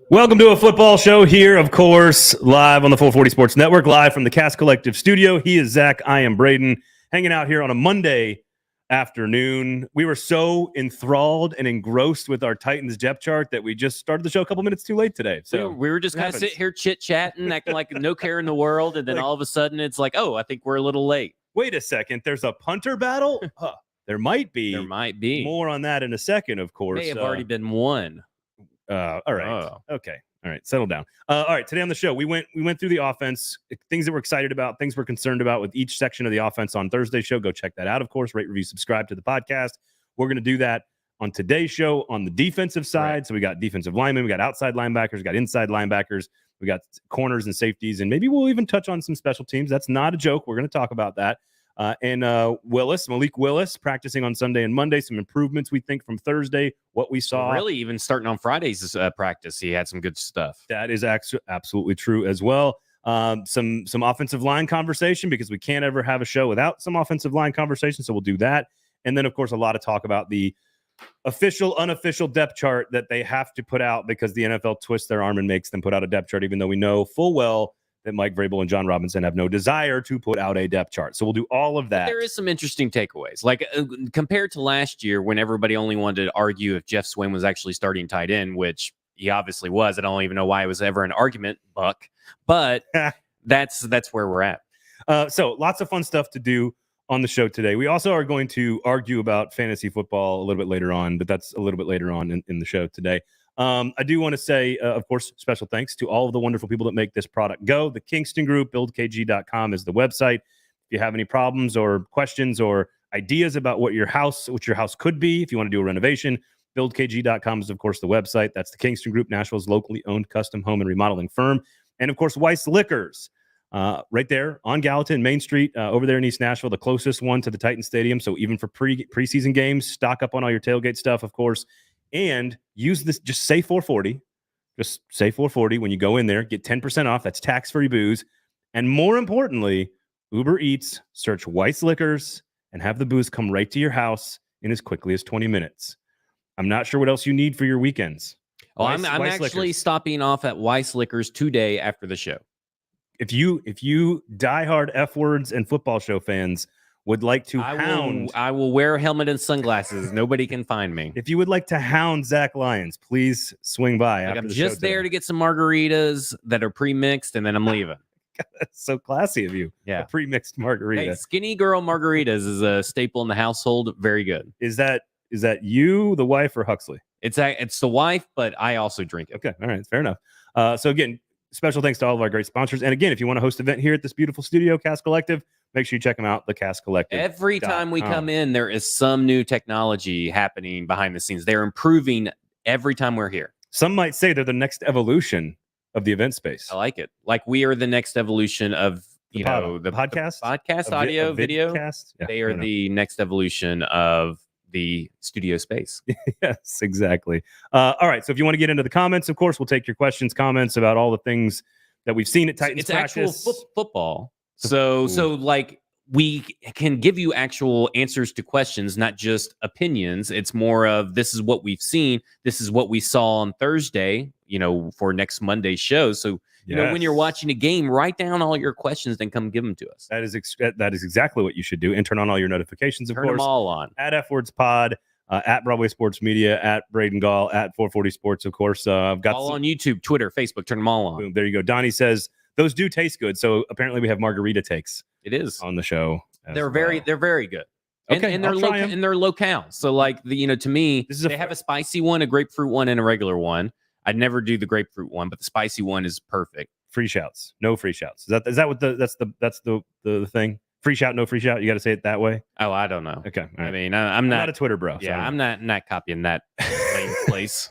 Welcome to a football show here, of course, live on the 440 Sports Network, live from the Cast Collective studio. He is Zach. I am Braden, hanging out here on a Monday afternoon. We were so enthralled and engrossed with our Titans depth chart that we just started the show a couple minutes too late today. So we were just kind of sitting here chit-chatting, acting like no care in the world, and then all of a sudden it's like, oh, I think we're a little late. Wait a second. There's a punter battle? There might be. There might be. More on that in a second, of course. May have already been one. All right. Oh. Okay. All right. Settle down. All right. Today on the show, we went through the offense, things that we're excited about, things we're concerned about with each section of the offense on Thursday's show. Go check that out, of course. Rate, review, subscribe to the podcast. We're going to do that on today's show on the defensive side. Right. So we got defensive linemen, we got outside linebackers, we got inside linebackers, we got corners and safeties, and maybe we'll even touch on some special teams. That's not a joke. We're going to talk about that. And Malik Willis, practicing on Sunday and Monday. Some improvements, we think, from Thursday, what we saw. Really, even starting on Friday's practice, he had some good stuff. That is absolutely true as well. Some offensive line conversation, because we can't ever have a show without some offensive line conversation, so we'll do that. And then, of course, a lot of talk about the official, unofficial depth chart that they have to put out because the NFL twists their arm and makes them put out a depth chart, even though we know full well that Mike Vrabel and John Robinson have no desire to put out a depth chart. So we'll do all of that. But there is some interesting takeaways. Like compared to last year when everybody only wanted to argue if Jeff Swain was actually starting tight end, which he obviously was. I don't even know why it was ever an argument, Buck. But that's where we're at. So lots of fun stuff to do on the show today. We also are going to argue about fantasy football a little bit later on, but that's a little bit later on in the show today. I do want to say, of course, special thanks to all of the wonderful people that make this product go. The Kingston Group, buildkg.com is the website. If you have any problems or questions or ideas about what your house could be, if you want to do a renovation, buildkg.com is, of course, the website. That's the Kingston Group, Nashville's locally owned custom home and remodeling firm. And, of course, Weiss Liquors, right there on Gallatin, Main Street, over there in East Nashville, the closest one to the Titan Stadium. So even for preseason games, stock up on all your tailgate stuff, of course. And use this, just say 440. Just say 440 when you go in there. Get 10% off. That's tax-free booze. And more importantly, Uber Eats, search Weiss Liquors, and have the booze come right to your house in as quickly as 20 minutes. I'm not sure what else you need for your weekends. Oh, I'm actually stopping off at Weiss Liquors today after the show. If you diehard F words and football show fans would like to hound... I will wear a helmet and sunglasses. Nobody can find me. If you would like to hound Zach Lyons, please swing by. Like I'm just there to get some margaritas that are pre-mixed, and then I'm leaving. That's so classy of you. Yeah. A pre-mixed margarita. Hey, skinny girl margaritas is a staple in the household. Very good. Is that you, the wife, or Huxley? It's the wife, but I also drink it. Okay. All right. Fair enough. So again, special thanks to all of our great sponsors. And again, if you want to host an event here at this beautiful studio, Cast Collective, make sure you check them out, the Cast Collective. Every time we come in, there is some new technology happening behind the scenes. They're improving every time we're here. Some might say they're the next evolution of the event space. I like it. Like we are the next evolution of the podcast, audio, video. Yeah, they are the next evolution of the studio space. Yes, exactly. All right. So if you want to get into the comments, of course, we'll take your questions, comments about all the things that we've seen at Titans practice. It's actual football. So like we can give you actual answers to questions, not just opinions. It's more of this is what we've seen. This is what we saw on Thursday, for next Monday's show. So, when you're watching a game, write down all your questions, then come give them to us. That is exactly what you should do. And turn on all your notifications, of course. Turn them all on. At F Words Pod, at Broadway Sports Media, at Braden Gall, at 440 Sports, of course. I've got all on YouTube, Twitter, Facebook. Turn them all on. Boom, there you go. Donnie says, those do taste good. So apparently we have margarita takes. It is on the show. They're very good. Okay, and they're locale. So like to me, they have a spicy one, a grapefruit one, and a regular one. I'd never do the grapefruit one, but the spicy one is perfect. Free shouts, no free shouts. Is that what that's the thing? Free shout, no free shout. You got to say it that way. Oh, I don't know. Okay, right. I mean, I'm not a Twitter bro. Yeah, I'm not copying that place.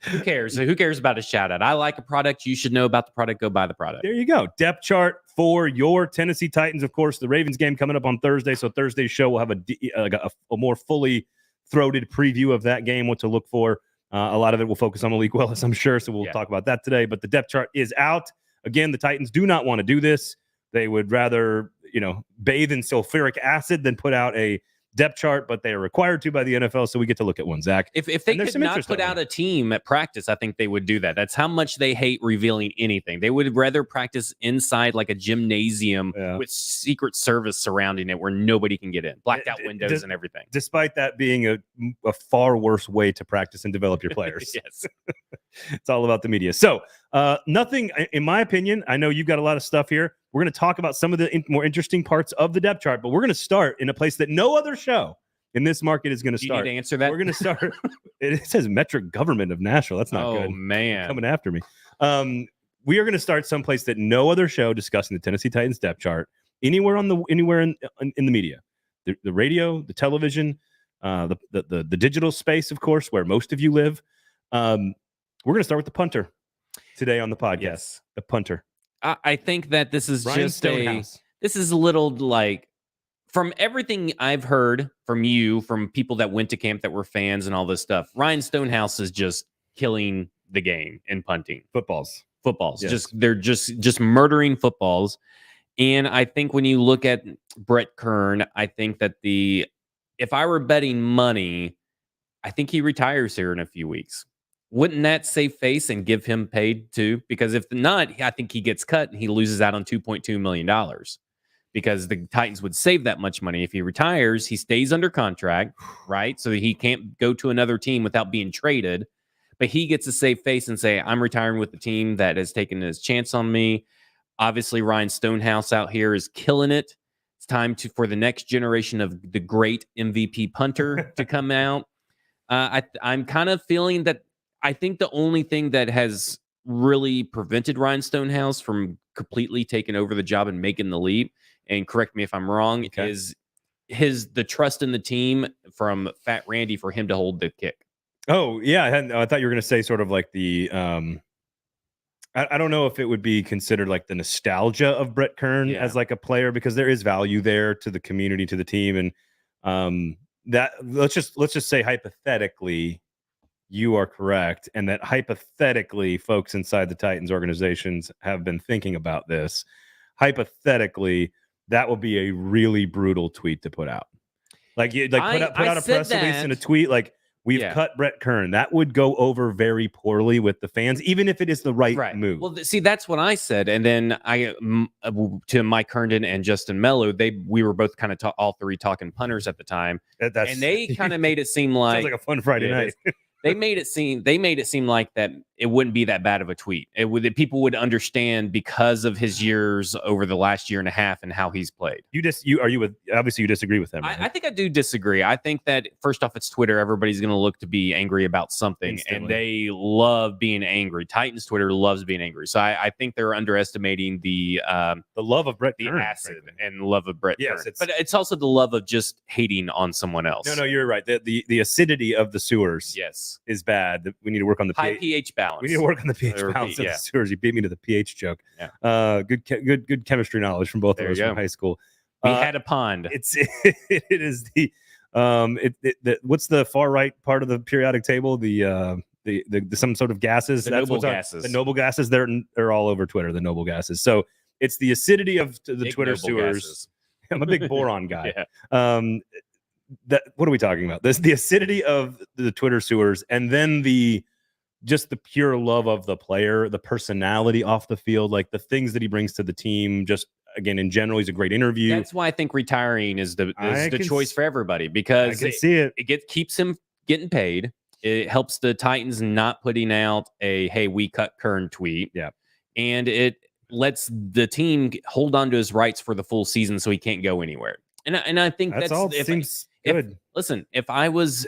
Who cares? Who cares about a shout out? I like a product. You should know about the product. Go buy the product. There you go. Depth chart for your Tennessee Titans. Of course, the Ravens game coming up on Thursday. So Thursday's show will have a more fully throated preview of that game, what to look for. A lot of it will focus on Malik Willis, I'm sure. So we'll talk about that today. But the depth chart is out. Again, the Titans do not want to do this. They would rather, bathe in sulfuric acid than put out a depth chart, but they are required to by the NFL. So we get to look at one, Zach. If they could not put out a team at practice, I think they would do that. That's how much they hate revealing anything. They would rather practice inside like a gymnasium with Secret Service surrounding it where nobody can get in, blacked out windows and everything. Despite that being a far worse way to practice and develop your players. Yes. It's all about the media. So nothing, in my opinion, I know you've got a lot of stuff here. We're going to talk about some of the more interesting parts of the depth chart, but we're going to start in a place that no other show in this market is going to start. You need to answer that? We're going to start. It says Metric Government of Nashville. That's not good. Oh, man. Coming after me. We are going to start someplace that no other show discussing the Tennessee Titans depth chart anywhere in the media, the radio, the television, the digital space, of course, where most of you live. We're going to start with the punter today on the podcast. Yes. The punter. I think that this is Ryan Stonehouse. This is a little like, from everything I've heard from you, from people that went to camp that were fans and all this stuff, Ryan Stonehouse is just killing the game in punting. Footballs. Yes. They're just murdering footballs. And I think when you look at Brett Kern, I think that if I were betting money, I think he retires here in a few weeks. Wouldn't that save face and give him paid too? Because if not, I think he gets cut and he loses out on $2.2 million because the Titans would save that much money. If he retires, he stays under contract, right? So he can't go to another team without being traded, but he gets to save face and say, I'm retiring with the team that has taken his chance on me. Obviously, Ryan Stonehouse out here is killing it. It's time for the next generation of the great MVP punter to come out. I'm kind of feeling that I think the only thing that has really prevented Ryan Stonehouse from completely taking over the job and making the leap, and correct me if I'm wrong, is the trust in the team from Fat Randy for him to hold the kick. Oh, yeah. I thought you were going to say sort of like the I don't know if it would be considered like the nostalgia of Brett Kern as like a player, because there is value there to the community, to the team. And that let's just say hypothetically, you are correct. And that hypothetically, folks inside the Titans organizations have been thinking about this. Hypothetically, that will be a really brutal tweet to put out. Like put out a press release and a tweet like, we've cut Brett Kern. That would go over very poorly with the fans, even if it is the right move. Well, see, that's what I said. And then to Mike Herndon and Justin Mello, we were both kind of all three talking punters at the time. And they kind of made it seem like... Sounds like a fun Friday night. They made it seem like that it wouldn't be that bad of a tweet. People would understand because of his years over the last year and a half and how he's played. Obviously you disagree with him. Right? I think I do disagree. I think that first off, it's Twitter. Everybody's going to look to be angry about something, instantly. And they love being angry. Titans Twitter loves being angry. So I think they're underestimating the love of Brett, the Kern, acid, and love of Brett. Yes, Kern. But it's also the love of just hating on someone else. No, you're right. The acidity of the sewers. Yes. Is bad. We need to work on the high pH balance. We need to work on the pH balance of the sewers. You beat me to the pH joke. Yeah. Good chemistry knowledge from both of us from high school. We had a pond. It is the what's the far right part of the periodic table? The some sort of gases. The noble gases. The noble gases. They're all over Twitter. The noble gases. So it's the acidity of the big Twitter sewers. Gases. I'm a big boron guy. What are we talking about? The acidity of the Twitter sewers, and then just the pure love of the player, the personality off the field, like the things that he brings to the team. Just again, in general, he's a great interview. That's why I think retiring is the choice for everybody, because I can see it. It keeps him getting paid. It helps the Titans not putting out a "Hey, we cut Kern" tweet. Yeah, and it lets the team hold on to his rights for the full season, so he can't go anywhere. And I think that's all. Seems good. Listen, if I was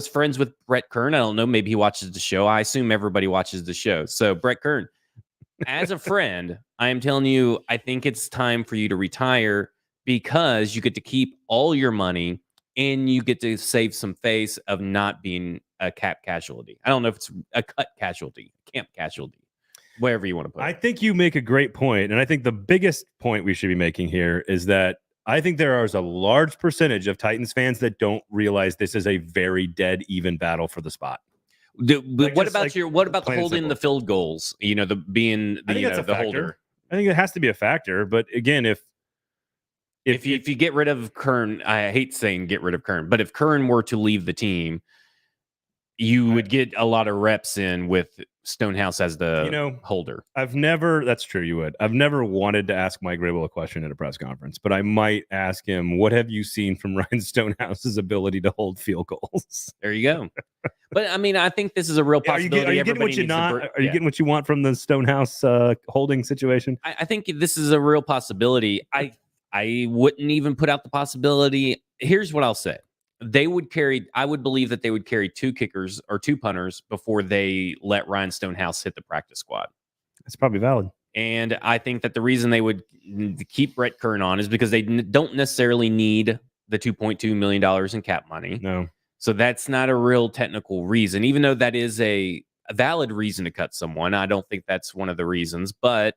friends with Brett Kern, I don't know, maybe he watches the show. I assume everybody watches the show. So Brett Kern, as a friend, I am telling you, I think it's time for you to retire, because you get to keep all your money and you get to save some face of not being a cap casualty. I don't know if it's a cut casualty, camp casualty, wherever you want to put it. I think you make a great point, and I think the biggest point we should be making here is that I think there is a large percentage of Titans fans that don't realize this is a very dead even battle for the spot. What about the holding the field goals? You know, being the holder. I think it has to be a factor. But again, if if you get rid of Kern, I hate saying get rid of Kern, but if Kern were to leave the team, you would get a lot of reps in with Stonehouse as the holder. That's true, you would. I've never wanted to ask Mike Grable a question at a press conference, but I might ask him, what have you seen from Ryan Stonehouse's ability to hold field goals? There you go. But I mean, I think this is a real possibility. Are you getting what Are you getting what you want from the Stonehouse holding situation? I think this is a real possibility. I wouldn't even put out the possibility. Here's what I'll say. I would believe that they would carry 2 kickers or 2 punters before they let Ryan Stonehouse hit the practice squad. That's probably valid. And I think that the reason they would keep Brett Kern on is because they don't necessarily need the $2.2 million in cap money. No. So that's not a real technical reason, even though that is a valid reason to cut someone. I don't think that's one of the reasons, but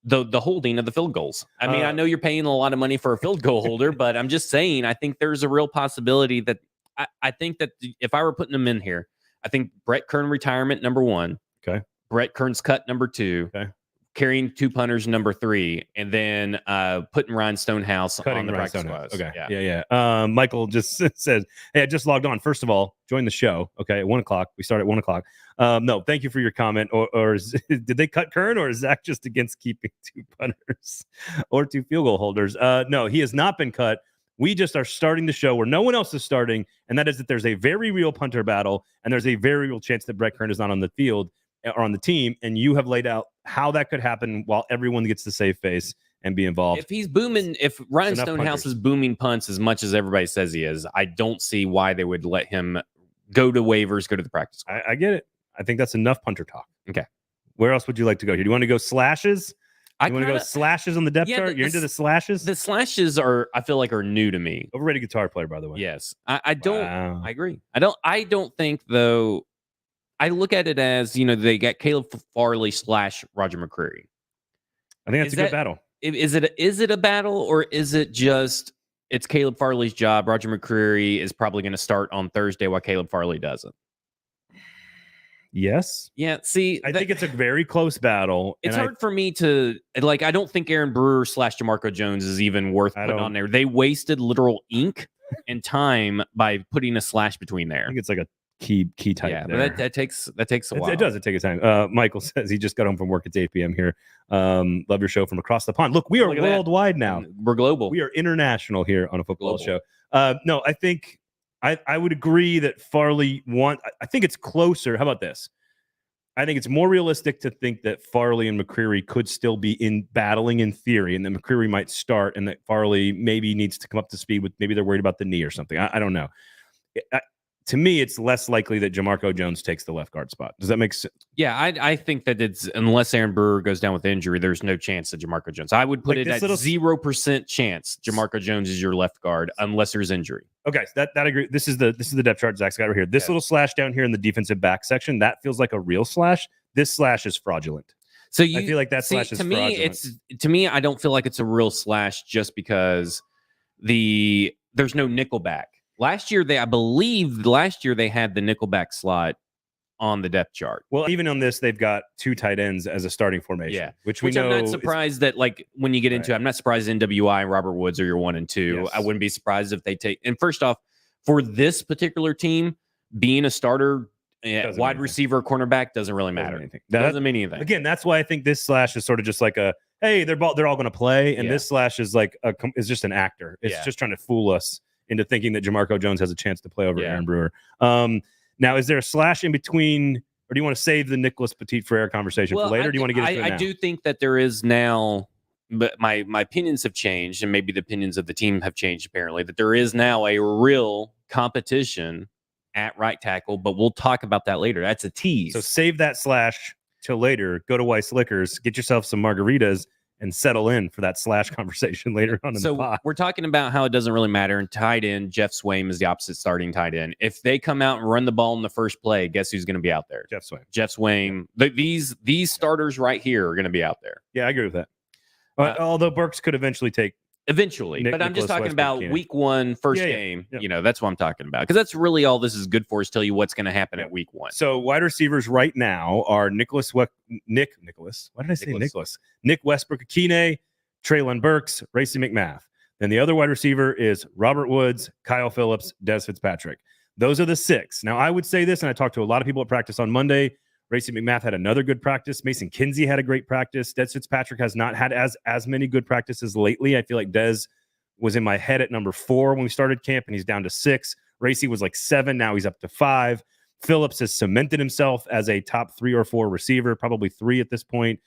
the holding of the field goals. I mean, I know you're paying a lot of money for a field goal holder, but I'm just saying, I think there's a real possibility that I think that if I were putting them in here, I think Brett Kern retirement, number 1. Okay. Brett Kern's cut, number 2. Okay. Carrying 2 punters, number 3, and then putting Ryan Stonehouse on the practice squad. Okay. Yeah. Michael just says, hey, I just logged on. First of all, join the show. Okay. At 1 o'clock. We start at 1 o'clock. No, thank you for your comment. Or did they cut Kern, or is Zach just against keeping 2 punters or 2 field goal holders? No, he has not been cut. We just are starting the show where no one else is starting, and that is that there's a very real punter battle, and there's a very real chance that Brett Kern is not on the field or on the team, and you have laid out how that could happen while everyone gets to save face and be involved. If he's booming, if Ryan Stonehouse is booming punts as much as everybody says he is, I don't see why they would let him go to waivers, go to the practice. I get it. I think that's enough punter talk. Okay. Where else would you like to go here? Do you want to go slashes? You want to go slashes on the depth chart? You're into the slashes? The slashes I feel like are new to me. Overrated guitar player, by the way. Yes. I don't. Wow. I agree. I don't think, though. I look at it as, they got Caleb Farley / Roger McCreary. I think that's a good battle. Is it a battle, or is it just it's Caleb Farley's job? Roger McCreary is probably going to start on Thursday while Caleb Farley doesn't. Yes. Yeah. See, I think it's a very close battle. It's hard for me to I don't think Aaron Brewer / Jamarco Jones is even worth putting on there. They wasted literal ink and time by putting a slash between there. I think it's like a key type. Yeah, but that takes a while. It does. It takes time. Michael says he just got home from work. It's 8 p.m. here. Love your show from across the pond. Look, we are worldwide now. We're global. We are international here on a football show. No, I think I would agree that Farley I think it's closer. How about this? I think it's more realistic to think that Farley and McCreary could still be battling in theory, and that McCreary might start, and that Farley maybe needs to come up to speed with, maybe they're worried about the knee or something. I don't know. To me, it's less likely that Jamarco Jones takes the left guard spot. Does that make sense? Yeah, I think that it's, unless Aaron Brewer goes down with injury, there's no chance that Jamarco Jones. I would put it at 0% chance Jamarco Jones is your left guard unless there's injury. Okay, that I agree. This is the depth chart Zach's got right here. This little slash down here in the defensive back section, that feels like a real slash. This slash is fraudulent. So I feel like that slash is fraudulent. To me, I don't feel like it's a real slash just because there's no nickel back. Last year, I believe they had the nickelback slot on the depth chart. Well, even on this, they've got 2 tight ends as a starting formation. Yeah, which I'm not surprised that, when you get into, I'm not surprised NWI and Robert Woods are your 1 and 2. Yes. I wouldn't be surprised if they take. And first off, for this particular team, being a starter, wide receiver, cornerback doesn't really matter. Doesn't mean anything. Again, that's why I think this slash is sort of just like hey, they're all going to play, and this slash is is just an actor. It's just trying to fool us into thinking that Jamarco Jones has a chance to play over Aaron Brewer. Now, is there a slash in between, or do you want to save the Nicholas Petit-Frere conversation for later? Do you want to get into it now? I do think that there is now, but my opinions have changed, and maybe the opinions of the team have changed, apparently, that there is now a real competition at right tackle, but we'll talk about that later. That's a tease. So save that slash till later. Go to Weiss Liquors, get yourself some margaritas, and settle in for that slash conversation later on in the pod. We're talking about how it doesn't really matter. And tight end, Jeff Swaim is the opposite starting tight end. If they come out and run the ball in the first play, guess who's going to be out there? Jeff Swaim. These starters right here are going to be out there. Yeah, I agree with that. Although Burks could eventually take. But I'm just talking about week 1, first game. Yeah. That's what I'm talking about. Because that's really all this is good for, is tell you what's going to happen at week 1. So wide receivers right now are Nick Westbrook-Akine, Treylon Burks, Racey McMath. Then the other wide receiver is Robert Woods, Kyle Phillips, Des Fitzpatrick. Those are the 6. Now, I would say this, and I talked to a lot of people at practice on Monday. Racey McMath had another good practice. Mason Kinsey had a great practice. Des Fitzpatrick has not had as many good practices lately. I feel like Des was in my head at number 4 when we started camp, and he's down to 6. Racey was like 7. Now he's up to 5. Phillips has cemented himself as a top 3 or 4 receiver, probably 3 at this point,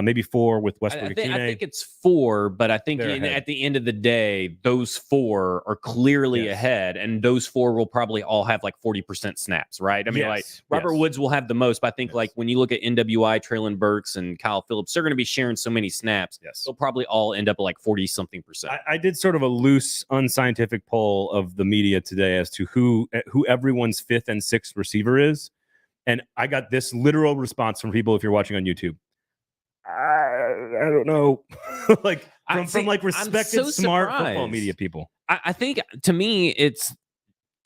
maybe 4 with Westbrook Akine. I think it's 4, but I think at the end of the day, those 4 are clearly ahead, and those 4 will probably all have like 40% snaps, right? I mean, like Robert Woods will have the most, but I think like when you look at NWI, Traylon Burks, and Kyle Phillips, they're going to be sharing so many snaps. They'll probably all end up at like 40-something%. I did sort of a loose, unscientific poll of the media today as to who everyone's 5th and 6th receiver is, and I got this literal response from people if you're watching on YouTube. I don't know. Like from like respected, smart football media people. I think to me,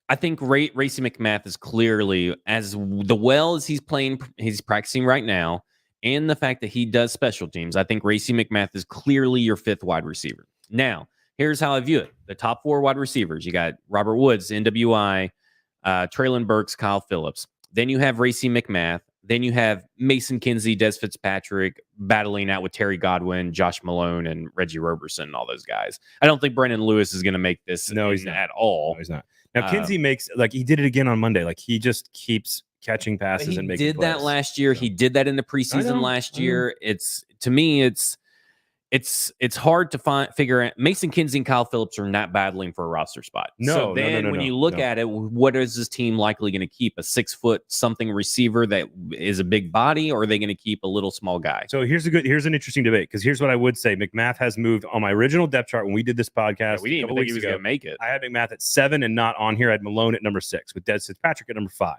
I think Racey McMath is clearly as he's playing, he's practicing right now, and the fact that he does special teams. I think Racey McMath is clearly your 5th wide receiver. Now, here's how I view it: the top 4 wide receivers. You got Robert Woods, NWI, Traylon Burks, Kyle Phillips. Then you have Racey McMath. Then you have Mason Kinsey, Des Fitzpatrick battling out with Terry Godwin, Josh Malone, and Reggie Roberson, and all those guys. I don't think Brendan Lewis is going to make this he's not at all. No, he's not. Now, Kinsey makes, like, he did it again on Monday. Like, he just keeps catching passes and making plays. He did that last year. He did that in the preseason last year. To me, it's hard to figure out. Mason Kinsey and Kyle Phillips are not battling for a roster spot. No, when you look at it, what is this team likely going to keep? A 6-foot-something receiver that is a big body, or are they going to keep a little small guy? So here's an interesting debate, because here's what I would say. McMath has moved on my original depth chart when we did this podcast. We didn't even think he was going to make it. I had McMath at 7 and not on here. I had Malone at number 6 with Des Fitzpatrick at number 5.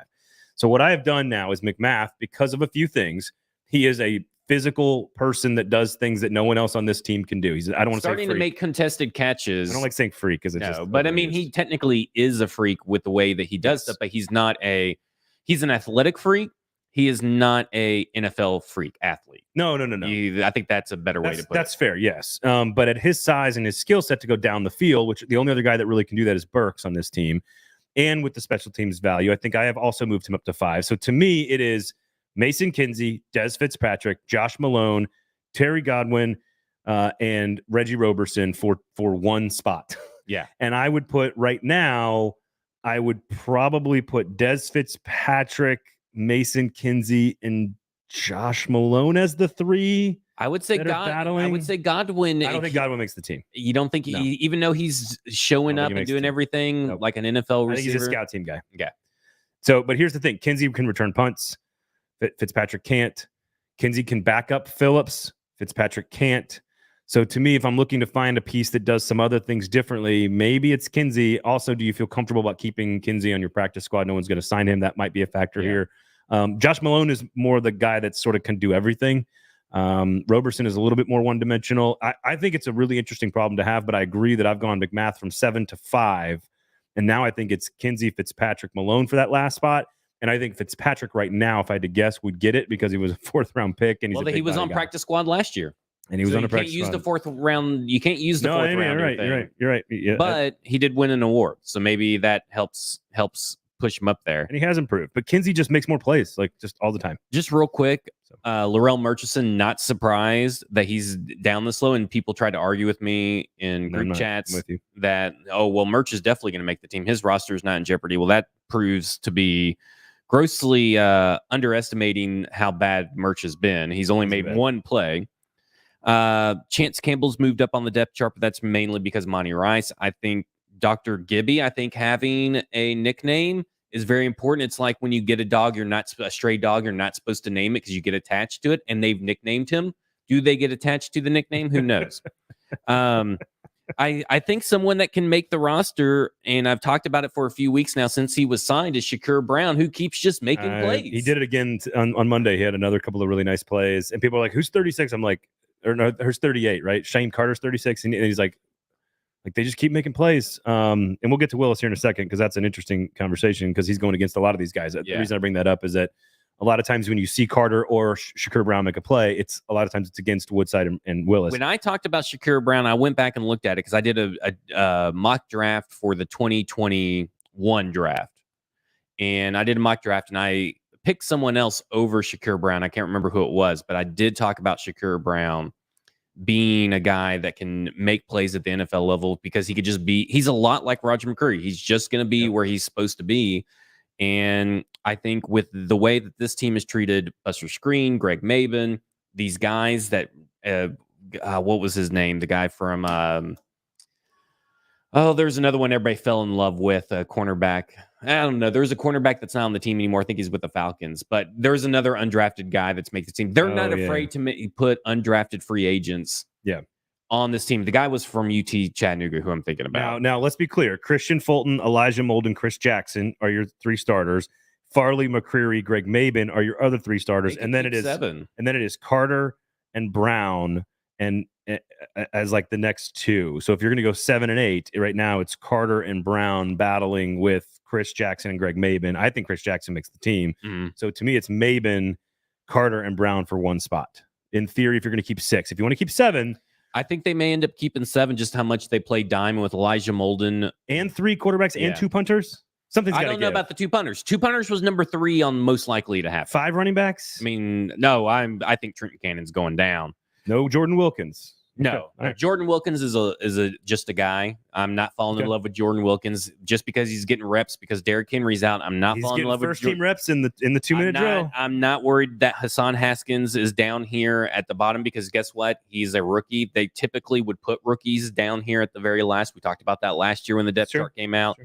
So what I have done now is McMath, because of a few things, he is a physical person that does things that no one else on this team can do. I don't want to say starting to make contested catches. I don't like saying freak because but I mean, he technically is a freak with the way that he does stuff, but he's an athletic freak. He is not a NFL freak athlete. No. I think that's a better way to put it. That's fair, yes. But at his size and his skill set to go down the field, which the only other guy that really can do that is Burks on this team, and with the special teams value, I think I have also moved him up to 5. So to me, it is Mason Kinsey, Des Fitzpatrick, Josh Malone, Terry Godwin, and Reggie Roberson for 1 spot. Yeah. And I would put right now, I would probably put Des Fitzpatrick, Mason Kinsey, and Josh Malone as the 3. I would say Godwin. I don't think Godwin makes the team. You don't think even though he's showing up and doing everything like an NFL receiver? I think he's a scout team guy. Yeah. So, but here's the thing. Kinsey can return punts. Fitzpatrick can't. Kinsey can back up Phillips. Fitzpatrick can't. So to me, if I'm looking to find a piece that does some other things differently, maybe it's Kinsey. Also, do you feel comfortable about keeping Kinsey on your practice squad? No one's going to sign him. That might be a factor here. Josh Malone is more the guy that sort of can do everything. Roberson is a little bit more one-dimensional. I think it's a really interesting problem to have, but I agree that I've gone McMath from 7 to 5. And now I think it's Kinsey, Fitzpatrick, Malone for that last spot. And I think Fitzpatrick right now, if I had to guess, would get it because he was a 4th-round pick. And he was on practice squad last year. And he was on a practice squad. You can't use the 4th round. You can't use the 4th round. You're right. Yeah, but he did win an award. So maybe that helps push him up there. And he has improved. But Kinsey just makes more plays, like just all the time. Just real quick, Laurel Murchison, not surprised that he's down this low. And people tried to argue with me in group chats that, Murch is definitely going to make the team. His roster is not in jeopardy. Well, that proves to be grossly underestimating how bad Murch has been. He's only made 1 play. Chance Campbell's moved up on the depth chart, but that's mainly because of Monty Rice. I think Dr. Gibby, having a nickname is very important. It's like when you get a dog, a stray dog, you're not supposed to name it because you get attached to it, and they've nicknamed him. Do they get attached to the nickname? Who knows? I think someone that can make the roster, and I've talked about it for a few weeks now since he was signed, is Shakur Brown, who keeps just making plays. He did it again on Monday. He had another couple of really nice plays, and people are like, "Who's 36?" I'm like, "Or no, who's 38?" Right? Shane Carter's 36, and he's like they just keep making plays. And we'll get to Willis here in a second because that's an interesting conversation because he's going against a lot of these guys. The reason I bring that up is that a lot of times when you see Carter or Shakur Brown make a play, it's a lot of times it's against Woodside and Willis. When I talked about Shakur Brown, I went back and looked at it because I did a mock draft for the 2021 draft. And I did a mock draft and I picked someone else over Shakur Brown. I can't remember who it was, but I did talk about Shakur Brown being a guy that can make plays at the NFL level because he could just be, he's a lot like Roger McCreary. He's just going to be where he's supposed to be. And I think with the way that this team has treated Buster Screen, Greg Maben, these guys that, what was his name? The guy from, there's another one everybody fell in love with, a cornerback. I don't know. There's a cornerback that's not on the team anymore. I think he's with the Falcons. But there's another undrafted guy that's making the team. They're not afraid to put undrafted free agents on this team. The guy was from UT Chattanooga, who I'm thinking about. Now let's be clear. Christian Fulton, Elijah Molden, Chris Jackson are your 3 starters. Farley, McCreary, Greg Maben are your other 3 starters. And then it is 7. And then it is Carter and Brown and as like the next 2. So if you're going to go 7 and 8, right now it's Carter and Brown battling with Chris Jackson and Greg Maben. I think Chris Jackson makes the team. So to me, it's Maben, Carter, and Brown for 1 spot. In theory, if you're going to keep 6. If you want to keep 7, I think they may end up keeping 7, just how much they play diamond with Elijah Molden. And 3 quarterbacks and 2 punters? Something's got to give. I don't know about the 2 punters. 2 punters was number 3 on most likely to happen. 5 running backs? I mean, no, I think Trenton Cannon's going down. No Jordan Wilkins. No, right. Jordan Wilkins is just a guy. I'm not falling in love with Jordan Wilkins just because he's getting reps because Derrick Henry's out. I'm not falling in love with first team reps in the 2-minute drill. I'm not worried that Hassan Haskins is down here at the bottom because guess what? He's a rookie. They typically would put rookies down here at the very last. We talked about that last year when the depth chart came out.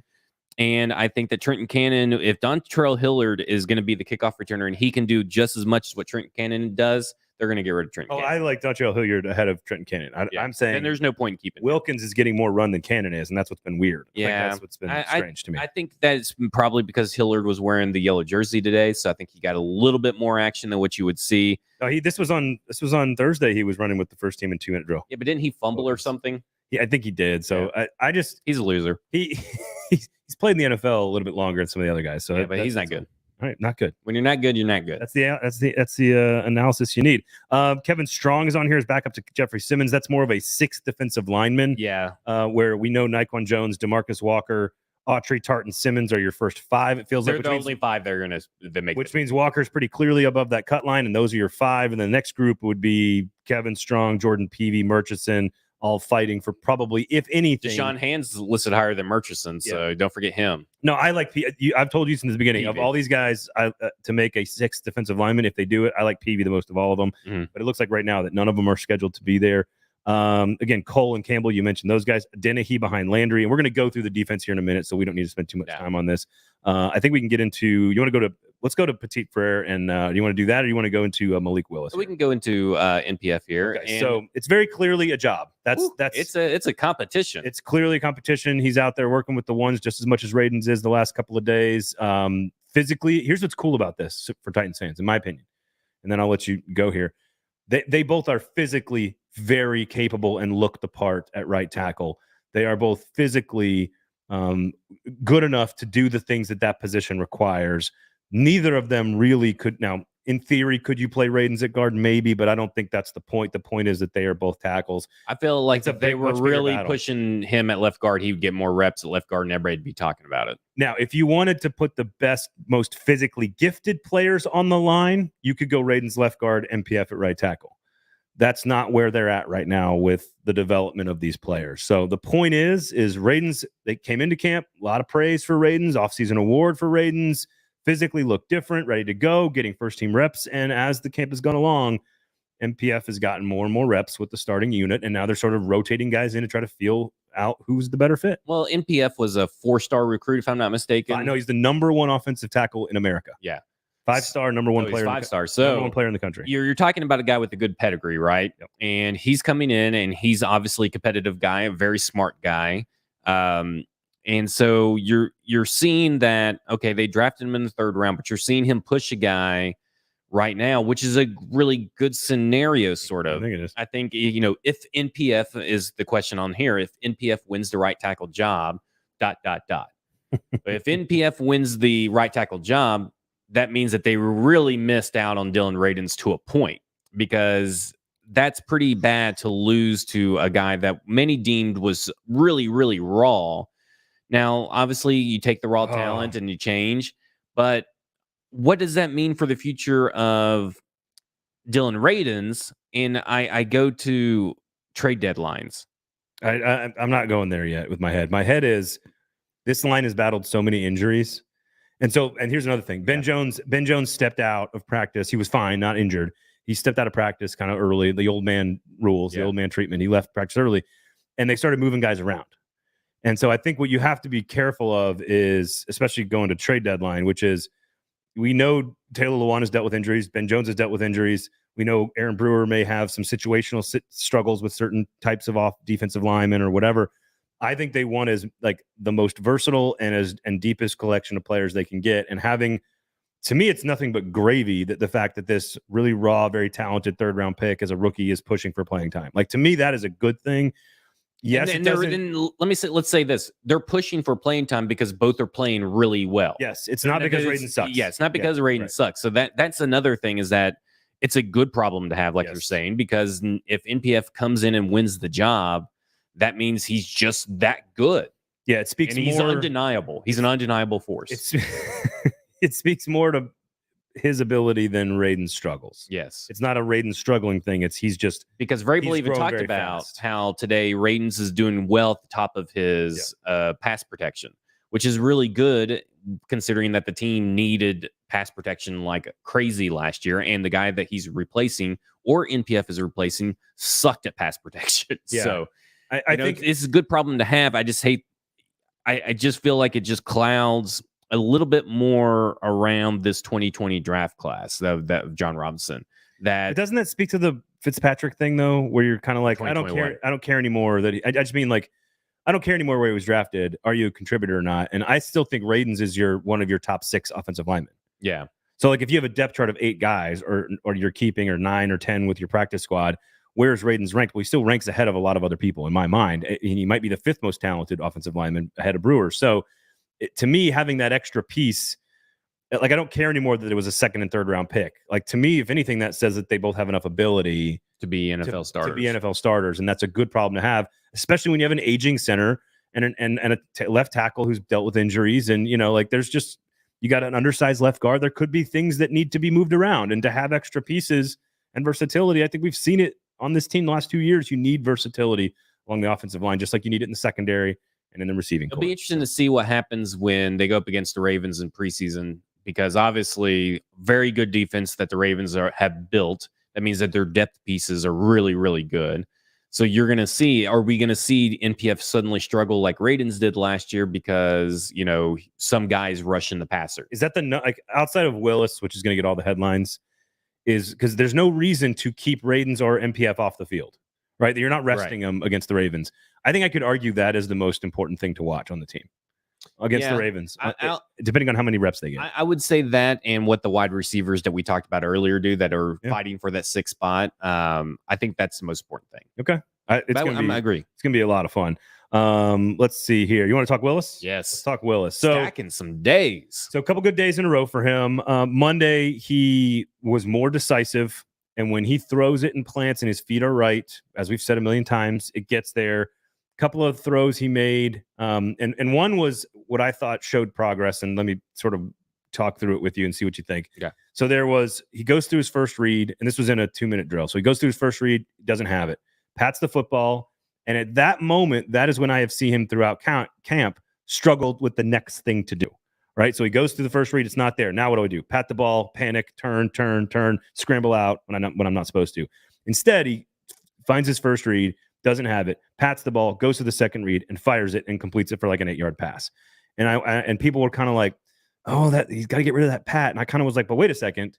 And I think that Trenton Cannon, if Dontrell Hillard is going to be the kickoff returner and he can do just as much as what Trenton Cannon does, they're going to get rid of Trenton Cannon. I like Dontrell Hilliard ahead of Trenton Cannon. I'm saying there's no point in keeping Wilkins is getting more run than Cannon is, and that's what's been weird. That's what's been strange to me. I think that's probably because Hillard was wearing the yellow jersey today, so I think he got a little bit more action than what you would see. No, this was on Thursday. He was running with the first team in 2-minute drill. Yeah, but didn't he fumble or something? Yeah, I think he did. So I just he's a loser. He's played in the NFL a little bit longer than some of the other guys. So but he's not good. All right, not good. When you're not good, you're not good. That's the analysis you need. Kevin Strong is on here as backup to Jeffrey Simmons. That's more of a 6th defensive lineman. Yeah. Where we know Nyquan Jones, DeMarcus Walker, Autry, Tartt, and Simmons are your first 5. It feels they're like the only 5 they're gonna make. Which means Walker's pretty clearly above that cut line, and those are your 5. And the next group would be Kevin Strong, Jordan Peavy, Murchison, all fighting for probably, if anything. Deshaun Hand's listed higher than Murchison, so don't forget him. No, I like I've told you since the beginning of all these guys to make a 6th defensive lineman. If they do it, I like Peavy the most of all of them. But it looks like right now that none of them are scheduled to be there. Again, Cole and Campbell, you mentioned those guys. Dennehy behind Landry, and we're going to go through the defense here in a minute, so we don't need to spend too much time on this. I think we can get into. Let's go to Petit Frere, and do you want to do that, or do you want to go into Malik Willis? So we can go into NPF here. Okay, so it's very clearly a job. It's a competition. It's clearly a competition. He's out there working with the ones just as much as Radens is the last couple of days. Physically, here's what's cool about this for Titans fans, in my opinion, and then I'll let you go here. They both are physically very capable and look the part at right tackle. They are both physically good enough to do the things that position requires. Neither of them really could. Now, in theory, could you play Radens at guard? Maybe, but I don't think that's the point. The point is that they are both tackles. I feel like if they were really pushing him at left guard, he would get more reps at left guard and everybody'd be talking about it. Now, if you wanted to put the best, most physically gifted players on the line, you could go Radens left guard, MPF at right tackle. That's not where they're at right now with the development of these players. So the point is Radens, they came into camp, a lot of praise for Radens, offseason award for Radens, physically look different, ready to go, getting first team reps. And as the camp has gone along, MPF has gotten more and more reps with the starting unit. And now they're sort of rotating guys in to try to feel out who's the better fit. Well, MPF was a 4-star recruit, if I'm not mistaken. I know he's the number 1 offensive tackle in America. Yeah. 5-star, number 1 player. 5-star. So number 1 player in the country. You're talking about a guy with a good pedigree, right? Yep. And he's coming in, and he's obviously a competitive guy, a very smart guy. And so you're seeing that, okay, they drafted him in the 3rd round, but you're seeing him push a guy right now, which is a really good scenario, sort of. I think it is. I think, if NPF is the question on here, if NPF wins the right tackle job, ... If NPF wins the right tackle job, that means that they really missed out on Dylan Radins to a point, because that's pretty bad to lose to a guy that many deemed was really, really raw. Now, obviously, you take the raw talent and you change, but what does that mean for the future of Dylan Radins? And I go to trade deadlines. I'm not going there yet with my head. My head is this line has battled so many injuries. And here's another thing. Ben Jones stepped out of practice. He was fine, not injured. He stepped out of practice kind of early. The old man rules, the old man treatment. He left practice early, and they started moving guys around. And so I think what you have to be careful of is, especially going to trade deadline, which is, we know Taylor Lewan has dealt with injuries. Ben Jones has dealt with injuries. We know Aaron Brewer may have some situational struggles with certain types of off defensive linemen or whatever. I think they want is like the most versatile and deepest collection of players they can get. And having, to me, it's nothing but gravy that the fact that this really raw, very talented third round pick as a rookie is pushing for playing time. Like, to me, that is a good thing. Yes, let's say this: they're pushing for playing time because both are playing really well. Yes, it's not because Radin sucks. Yeah, it's not because Radin sucks. So that's another thing, is that it's a good problem to have, like you're saying, because if NPF comes in and wins the job, that means he's just that good. Yeah, it speaks. And he's undeniable. He's an undeniable force. It speaks more to his ability than Radin's struggles. Yes. It's not a Radin struggling thing. He's just, because Vrabel even talked about how today Radins is doing well at the top of his pass protection, which is really good considering that the team needed pass protection like crazy last year, and the guy that he's replacing, or NPF is replacing, sucked at pass protection. Yeah. So I think it's a good problem to have. I just feel like it just clouds a little bit more around this 2020 draft class that John Robinson. Doesn't that speak to the Fitzpatrick thing though, where you're kind of like, I don't care anymore that I just mean, like, I don't care anymore where he was drafted. Are you a contributor or not? And I still think Radins is one of your top 6 offensive linemen. Yeah. So like, if you have a depth chart of 8 guys, or you're keeping, or 9 or 10 with your practice squad, where's Radins ranked? Well, he still ranks ahead of a lot of other people in my mind. And he might be the 5th most talented offensive lineman ahead of Brewer. So to me, having that extra piece, like, I don't care anymore that it was a 2nd and 3rd round pick. Like, to me, if anything, that says that they both have enough ability to be NFL starters. To be NFL starters, and that's a good problem to have, especially when you have an aging center and a left tackle who's dealt with injuries, and like, there's just, you got an undersized left guard. There could be things that need to be moved around, and to have extra pieces and versatility, I think we've seen it on this team the last 2 years. You need versatility along the offensive line, just like you need it in the secondary and in the receiving. It'll be interesting to see what happens when they go up against the Ravens in preseason, because obviously very good defense that the Ravens have built. That means that their depth pieces are really, really good. So you're going to see, are we going to see NPF suddenly struggle like Radins did last year because, some guys rushing the passer? Is that like, outside of Willis, which is going to get all the headlines, is because there's no reason to keep Radins or NPF off the field, right? You're not resting them against the Ravens. I think I could argue that is the most important thing to watch on the team against the Ravens, depending on how many reps they get. I would say that, and what the wide receivers that we talked about earlier do that are fighting for that 6th spot. I think that's the most important thing. Okay. I agree. It's going to be a lot of fun. Let's see here. You want to talk Willis? Yes. Let's talk Willis. So, stacking some days. So a couple good days in a row for him. Monday, he was more decisive. And when he throws it and plants and his feet are right, as we've said a million times, it gets there. Couple of throws he made, and one was what I thought showed progress. And let me sort of talk through it with you and see what you think. Yeah. So he goes through his first read, and this was in a 2-minute drill. So he goes through his first read, doesn't have it, pats the football, and at that moment, that is when I have seen him throughout camp struggled with the next thing to do. Right. So he goes through the first read, it's not there. Now what do? Pat the ball, panic, turn, scramble out when I'm not supposed to. Instead, he finds his first read, doesn't have it, pats the ball, goes to the second read, and fires it and completes it for like an 8-yard pass. And people were kind of like, oh, that he's got to get rid of that pat. And I kind of was like, but wait a second.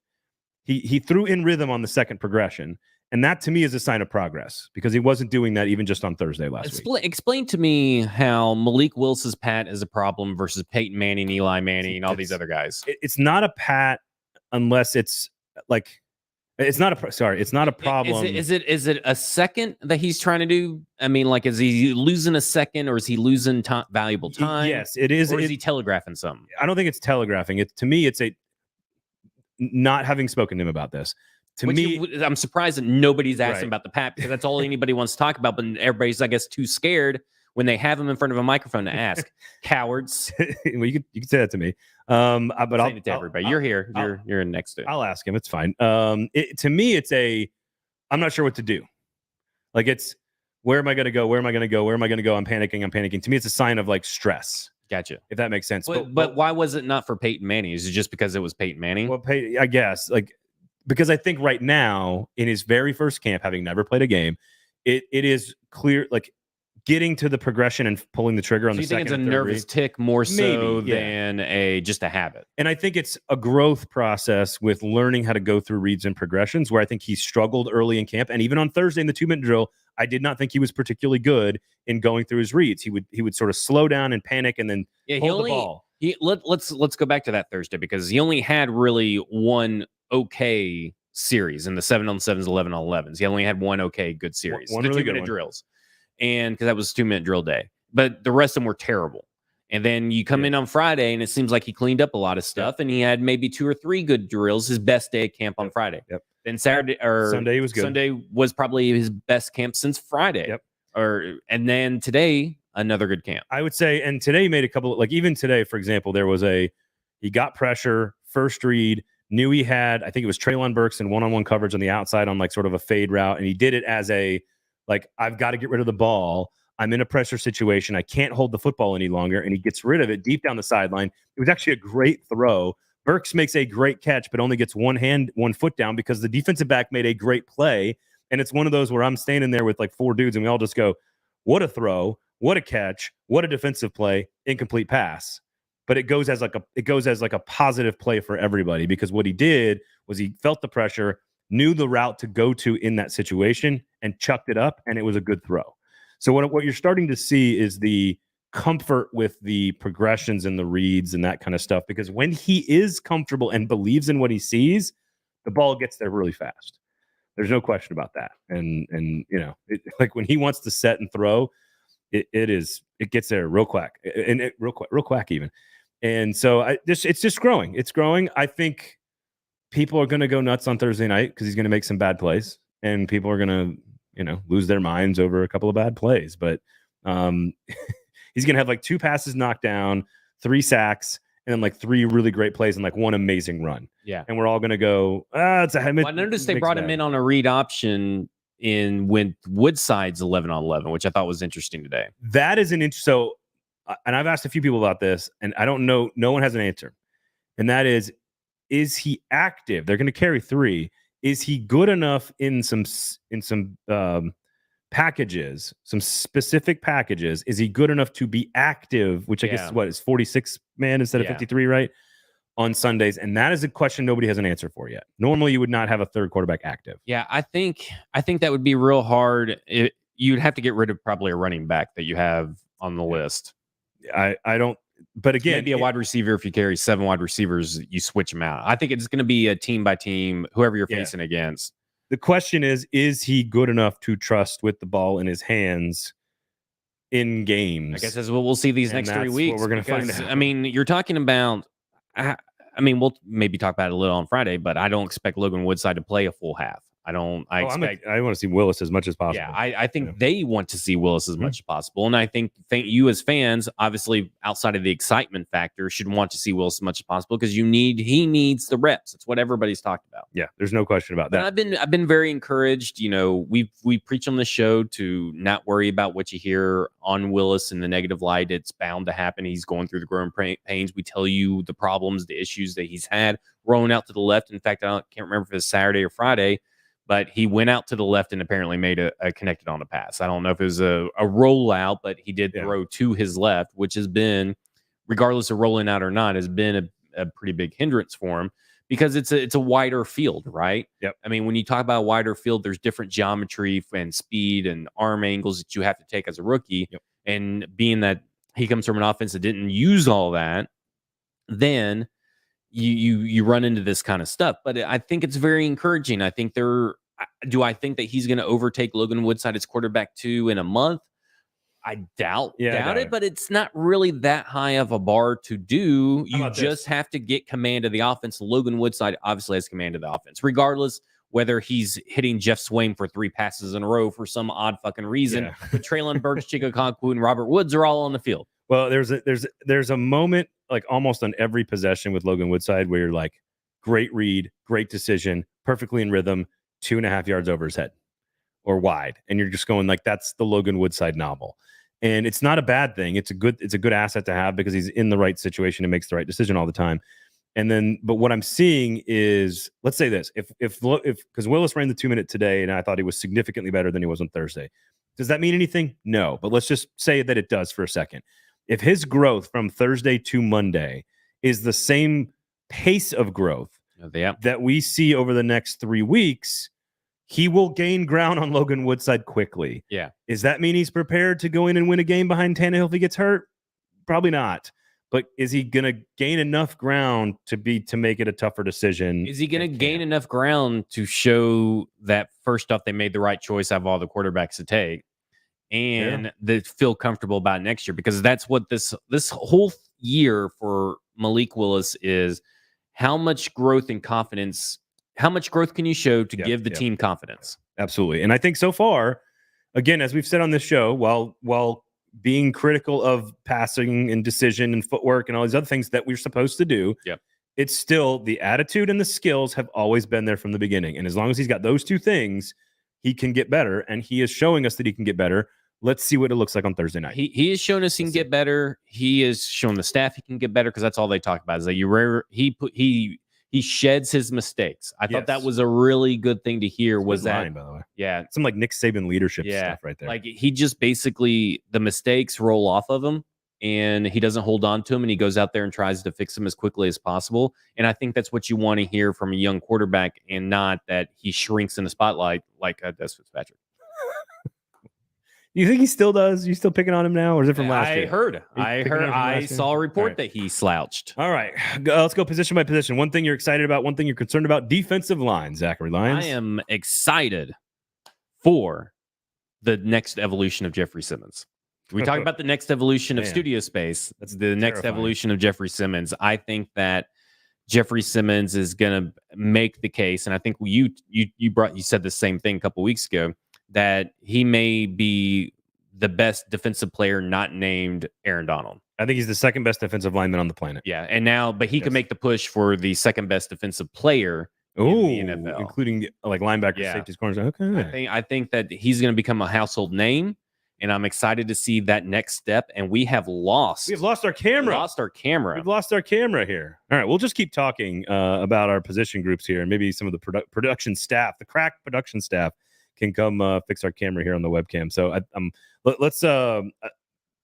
He threw in rhythm on the second progression. And that to me is a sign of progress, because he wasn't doing that even just on Thursday last week. Explain to me how Malik Willis's pat is a problem versus Peyton Manning, Eli Manning, and all these other guys. It's not a pat unless it's like, it's not a problem. Is it a second that he's trying to do? I mean, like, is he losing a second, or is he losing valuable time? Yes, it is. Or is he telegraphing something? I don't think it's telegraphing. To me, it's not having spoken to him about this, to me, I'm surprised that nobody's asked Right. him about the Pat, because that's all anybody wants to talk about. But everybody's, I guess, too scared when they have him in front of a microphone to ask. Cowards. well, you could say that to me. But I'm saying it to everybody. You're here. You're next to it. I'll ask him. It's fine. To me, I'm not sure what to do. Like, it's, where am I going to go? Where am I going to go? Where am I going to go? I'm panicking. To me, it's a sign of like stress. Gotcha. If that makes sense. But why was it not for Peyton Manning? Is it just because it was Peyton Manning? Well, I guess, like, because I think right now, in his very first camp, having never played a game, it is clear, like, getting to the progression and pulling the trigger on the second. You think it's a nervous tick more so than just a habit? And I think it's a growth process with learning how to go through reads and progressions, where I think he struggled early in camp. And even on Thursday in the 2-minute drill, I did not think he was particularly good in going through his reads. He would sort of slow down and panic and then hold the ball. Let's go back to that Thursday, because he only had really one okay series in the 7-on-7s, 11-on-11s. He only had one okay good series. One the really 2-minute drills. And because that was 2-minute drill day. But the rest of them were terrible. And then you come in on Friday, and it seems like he cleaned up a lot of stuff, and he had maybe 2 or 3 good drills, his best day at camp on Friday. Yep. Then Sunday was good. Sunday was probably his best camp since Friday. Yep. And then today, another good camp. I would say, and today he made a couple, like, even today, for example, he got pressure, first read, knew he had, I think it was Treylon Burks in one-on-one coverage on the outside on like sort of a fade route. And he did it as I've got to get rid of the ball. I'm in a pressure situation. I can't hold the football any longer. And he gets rid of it deep down the sideline. It was actually a great throw. Burks makes a great catch, but only gets one foot down because the defensive back made a great play. And it's one of those where I'm standing there with like 4 dudes and we all just go, what a throw, what a catch, what a defensive play, incomplete pass. But it goes as like a positive play for everybody, because what he did was he felt the pressure, knew the route to go to in that situation, and chucked it up, and it was a good throw. So what you're starting to see is the comfort with the progressions and the reads and that kind of stuff, because when he is comfortable and believes in what he sees, the ball gets there really fast. There's no question about that. And like when he wants to set and throw, it gets there real quick, and real quick even. And so it's just growing. It's growing. I think people are going to go nuts on Thursday night because he's going to make some bad plays, and people are going to, lose their minds over a couple of bad plays. But he's going to have like 2 passes knocked down, 3 sacks, and then like 3 really great plays and like 1 amazing run. Yeah. And we're all going to go, it's a I noticed they brought him in on a read option with Woodside's 11-on-11, which I thought was interesting today. That is and I've asked a few people about this, and I don't know, no one has an answer. And that is he active? They're going to carry 3. Is he good enough in some packages, some specific packages? Is he good enough to be active, which I guess is 46 man instead of 53, right? On Sundays. And that is a question nobody has an answer for yet. Normally you would not have a third quarterback active. Yeah, I think that would be real hard. You'd have to get rid of probably a running back that you have on the list. I don't, but again, maybe a wide receiver. If you carry 7 wide receivers, you switch them out. I think it's going to be a team by team, whoever you're facing against. The question is he good enough to trust with the ball in his hands in games? I guess that's what we'll see these next 3 weeks. What we're going to find out. I mean, you're talking about, we'll maybe talk about it a little on Friday, but I don't expect Logan Woodside to play a full half. I want to see Willis as much as possible. Yeah, I think they want to see Willis as much as possible. And I think you as fans, obviously outside of the excitement factor, should want to see Willis as much as possible, because he needs the reps. It's what everybody's talked about. Yeah, there's no question about that. And I've been very encouraged. We preach on the show to not worry about what you hear on Willis in the negative light. It's bound to happen. He's going through the growing pains. We tell you the problems, the issues that he's had rolling out to the left. In fact, I can't remember if it was Saturday or Friday, but he went out to the left and apparently made a connected on a pass. I don't know if it was a rollout, but he did throw to his left, which has been, regardless of rolling out or not, has been a pretty big hindrance for him, because it's a wider field, right? Yep. I mean, when you talk about a wider field, there's different geometry and speed and arm angles that you have to take as a rookie. Yep. And being that he comes from an offense that didn't use all that, then you run into this kind of stuff. But I think it's very encouraging. I think I think that he's going to overtake Logan Woodside as quarterback 2 in a month? I doubt Yeah, it, but it's not really that high of a bar to do. How You about just this? have to get command of the offense. Logan Woodside obviously has command of the offense, regardless whether he's hitting Jeff Swaim for 3 passes in a row for some odd fucking reason. Yeah. But Traylon Burks, Chico Conquo, and Robert Woods are all on the field. Well, there's a moment like almost on every possession with Logan Woodside where you're like, great read, great decision, perfectly in rhythm, 2.5 yards over his head or wide, and you're just going like, that's the Logan Woodside novel. And it's not a bad thing. It's a good asset to have because he's in the right situation and makes the right decision all the time. And then, but what I'm seeing is, let's say this: if because Willis ran the 2-minute today, and I thought he was significantly better than he was on Thursday. Does that mean anything? No. But let's just say that it does for a second. If his growth from Thursday to Monday is the same pace of growth that we see over the next 3 weeks, he will gain ground on Logan Woodside quickly. Yeah. Does that mean he's prepared to go in and win a game behind Tannehill if he gets hurt? Probably not. But is he going to gain enough ground to make it a tougher decision? Is he going to gain enough ground to show that first off they made the right choice out of all the quarterbacks to take, and they feel comfortable about next year? Because that's what this whole year for Malik Willis is. How much growth and confidence? How much growth can you show to give the team confidence? Absolutely. And I think so far, again, as we've said on this show, while being critical of passing and decision and footwork and all these other things that we're supposed to do, it's still the attitude and the skills have always been there from the beginning. And as long as he's got those two things, he can get better. And he is showing us that he can get better. Let's see what it looks like on Thursday night. He has shown us he can get better. He has shown the staff he can get better, because that's all they talk about is that he sheds his mistakes. I thought that was a really good thing to hear. Was that line, by the way? Yeah, some like Nick Saban leadership stuff right there. Like he just basically, the mistakes roll off of him, and he doesn't hold on to them, and he goes out there and tries to fix them as quickly as possible. And I think that's what you want to hear from a young quarterback, and not that he Shrinks in the spotlight like Des Fitzpatrick. You think he still does? You still picking on him now, or is it from last year? I saw a report that he slouched. All right, let's go position by position. One thing you're excited about, one thing you're concerned about: defensive line. Zachary Lyons. I am excited for the next evolution of Jeffrey Simmons. We talked about the next evolution of studio space. That's the next evolution of Jeffrey Simmons. I think that Jeffrey Simmons is going to make the case, and I think you said the same thing a couple weeks ago, that he may be the best defensive player not named Aaron Donald. I think he's the second best defensive lineman on the planet. Yeah, and now, but he can make the push for the second best defensive player in the NFL, including like linebackers, safeties, corners. Okay, I think that he's going to become a household name, and I'm excited to see that next step. And we have lost our camera. We've lost our camera here. All right, we'll just keep talking about our position groups here, and maybe some of the production staff, the crack production staff, can come fix our camera here on the webcam. So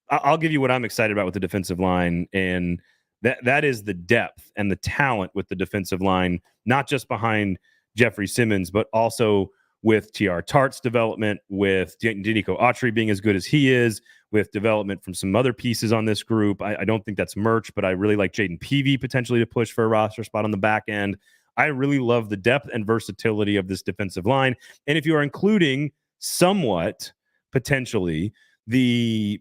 I'll give you what I'm excited about with the defensive line, and that is the depth and the talent with the defensive line, not just behind Jeffrey Simmons, but also with T.R. Tart's development, with Denico Autry being as good as he is, with development from some other pieces on this group. I don't think that's merch, but I really like Jaden Peavy potentially to push for a roster spot on the back end. I really love the depth and versatility of this defensive line. And if you are including somewhat potentially the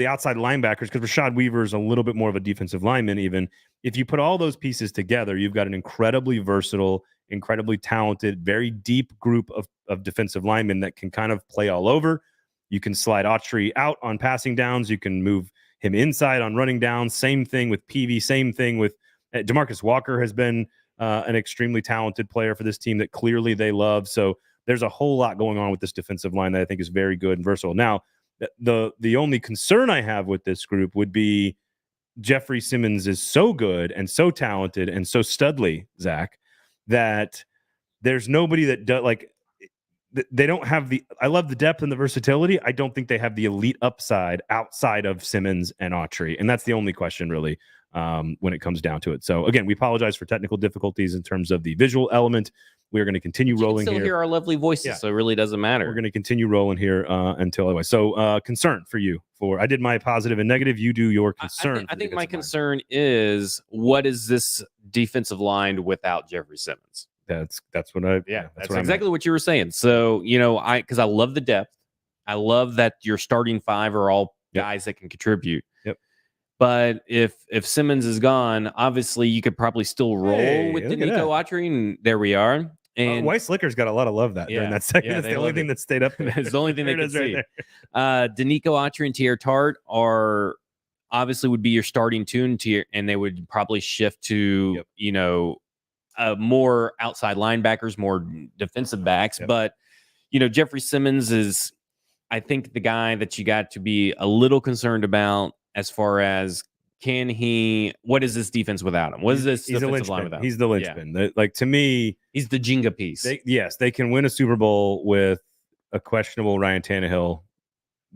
outside linebackers, because Rashad Weaver is a little bit more of a defensive lineman, even if you put all those pieces together, you've got an incredibly versatile, incredibly talented, very deep group of defensive linemen that can kind of play all over. You can slide Autry out on passing downs. You can move him inside on running downs. Same thing with Peavy. Same thing with DeMarcus Walker has been an extremely talented player for this team that clearly they love. So there's a whole lot going on with this defensive line that I think is very good and versatile. Now, the only concern I have with this group would be Jeffrey Simmons is so good and so talented and so studly, Zach, that there's nobody that does they don't have I love the depth and the versatility. I don't think they have the elite upside outside of Simmons and Autry. And that's the only question really when it comes down to it. So again, we apologize for technical difficulties in terms of the visual element. We are going to continue rolling here. Hear our lovely voices, so it really doesn't matter. We're going to continue rolling here until otherwise. So concern for you. I did my positive and negative. You do your concern. I think my concern is, what is this defensive line without Jeffrey Simmons? That's what I. That's exactly what you were saying. So because I love the depth, I love that your starting 5 are all guys that can contribute. Yep. But if Simmons is gone, obviously you could probably still roll with Danico Autry, and there we are. And White Slicker's got a lot of love during that second. That's the only thing that stayed up there. It's the only thing they could see. Right Danico Autry and Tier Tart are obviously would be your starting 2 tier, and they would probably shift to more outside linebackers, more defensive backs. But Jeffrey Simmons is, I think, the guy that you got to be a little concerned about as far as what is this defense without him? What is this defensive line without him? He's the linchpin. Like, to me, he's the Jenga piece. They can win a Super Bowl with a questionable Ryan Tannehill.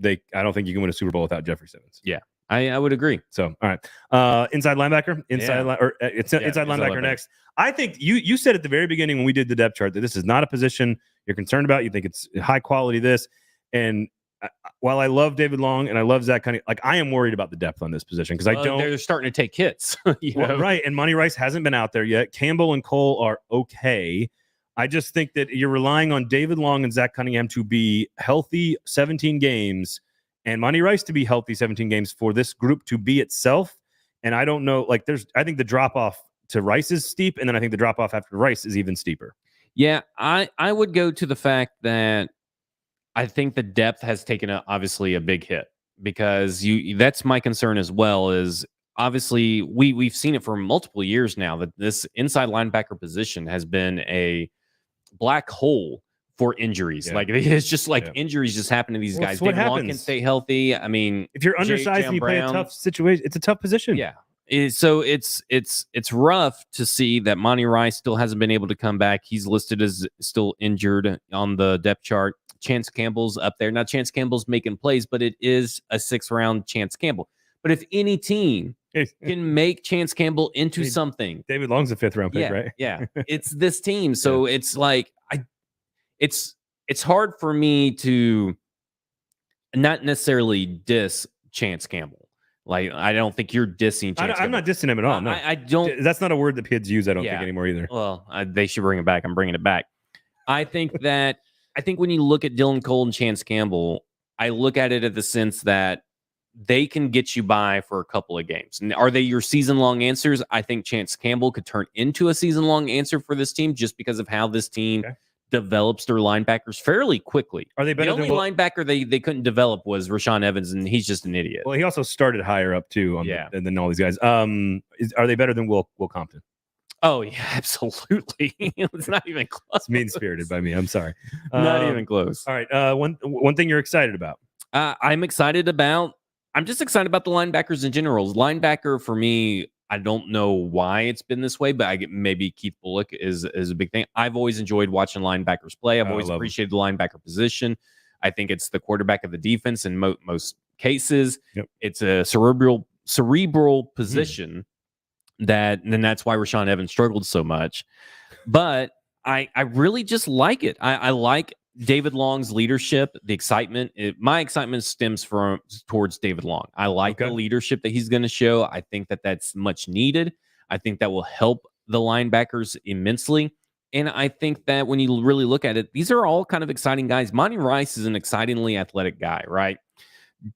I don't think you can win a Super Bowl without Jeffrey Simmons. Yeah, I would agree. So, all right. Inside linebacker, inside linebacker next. I think you said at the very beginning when we did the depth chart that this is not a position you're concerned about. You think it's high quality, and while I love David Long and I love Zach Cunningham, like, I am worried about the depth on this position because they're starting to take hits. Right. And Monty Rice hasn't been out there yet. Campbell and Cole are okay. I just think that you're relying on David Long and Zach Cunningham to be healthy 17 games and Monty Rice to be healthy 17 games for this group to be itself. And I don't know, like, I think the drop off to Rice is steep, and then I think the drop off after Rice is even steeper. Yeah, I would go to the fact that I think the depth has taken obviously a big hit, because that's my concern as well. Is obviously we've seen it for multiple years now that this inside linebacker position has been a black hole for injuries. Yeah. Like, it's just like injuries just happen to these guys. David Long can stay healthy. I mean, if you're undersized and you play a tough situation, it's a tough position. Yeah. So it's rough to see that Monty Rice still hasn't been able to come back. He's listed as still injured on the depth chart. Chance Campbell's up there. Now, Chance Campbell's making plays, but it is a 6th round Chance Campbell. But if any team can make Chance Campbell into something, David Long's a 5th round pick, right? Yeah, it's this team. So it's like it's hard for me to not necessarily diss Chance Campbell. Like, I don't think you're dissing Chance Campbell. I'm not dissing him at all. No, I don't. That's not a word that kids use. I don't think anymore either. Well, they should bring it back. I'm bringing it back. I think when you look at Dylan Cole and Chance Campbell, I look at it in the sense that they can get you by for a couple of games. And are they your season-long answers? I think Chance Campbell could turn into a season-long answer for this team just because of how this team develops their linebackers fairly quickly. Are they better? The only linebacker they couldn't develop was Rashaan Evans, and he's just an idiot. Well, he also started higher up too than all these guys. Are they better than Will Compton? Oh, yeah, absolutely. It's not even close. It's mean-spirited by me. I'm sorry. Not even close. All right. One thing you're excited about. I'm just excited about the linebackers in general. Linebacker, for me, I don't know why it's been this way, but maybe Keith Bullock is a big thing. I've always enjoyed watching linebackers play. I've always appreciated the linebacker position. I think it's the quarterback of the defense in most cases. Yep. It's a cerebral position. And that's why Rashaan Evans struggled so much. But I really just like it. I like David Long's leadership, the excitement. My excitement stems towards David Long. I like the leadership that he's going to show. I think that's much needed. I think that will help the linebackers immensely. And I think that when you really look at it, these are all kind of exciting guys. Monty Rice is an excitingly athletic guy, right?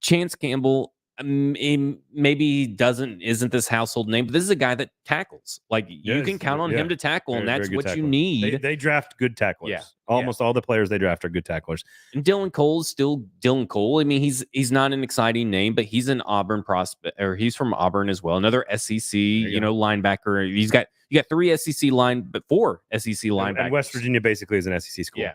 Chance Campbell, maybe isn't this household name, but this is a guy that tackles. Like, you can count on him to tackle, and that's what you need. They draft good tacklers. Yeah. Almost all the players they draft are good tacklers. And Dylan Cole is still Dylan Cole. I mean, he's not an exciting name, but he's an Auburn prospect, or he's from Auburn as well. Another SEC, linebacker. You got 4 SEC linebackers. And West Virginia basically is an SEC school. Yeah.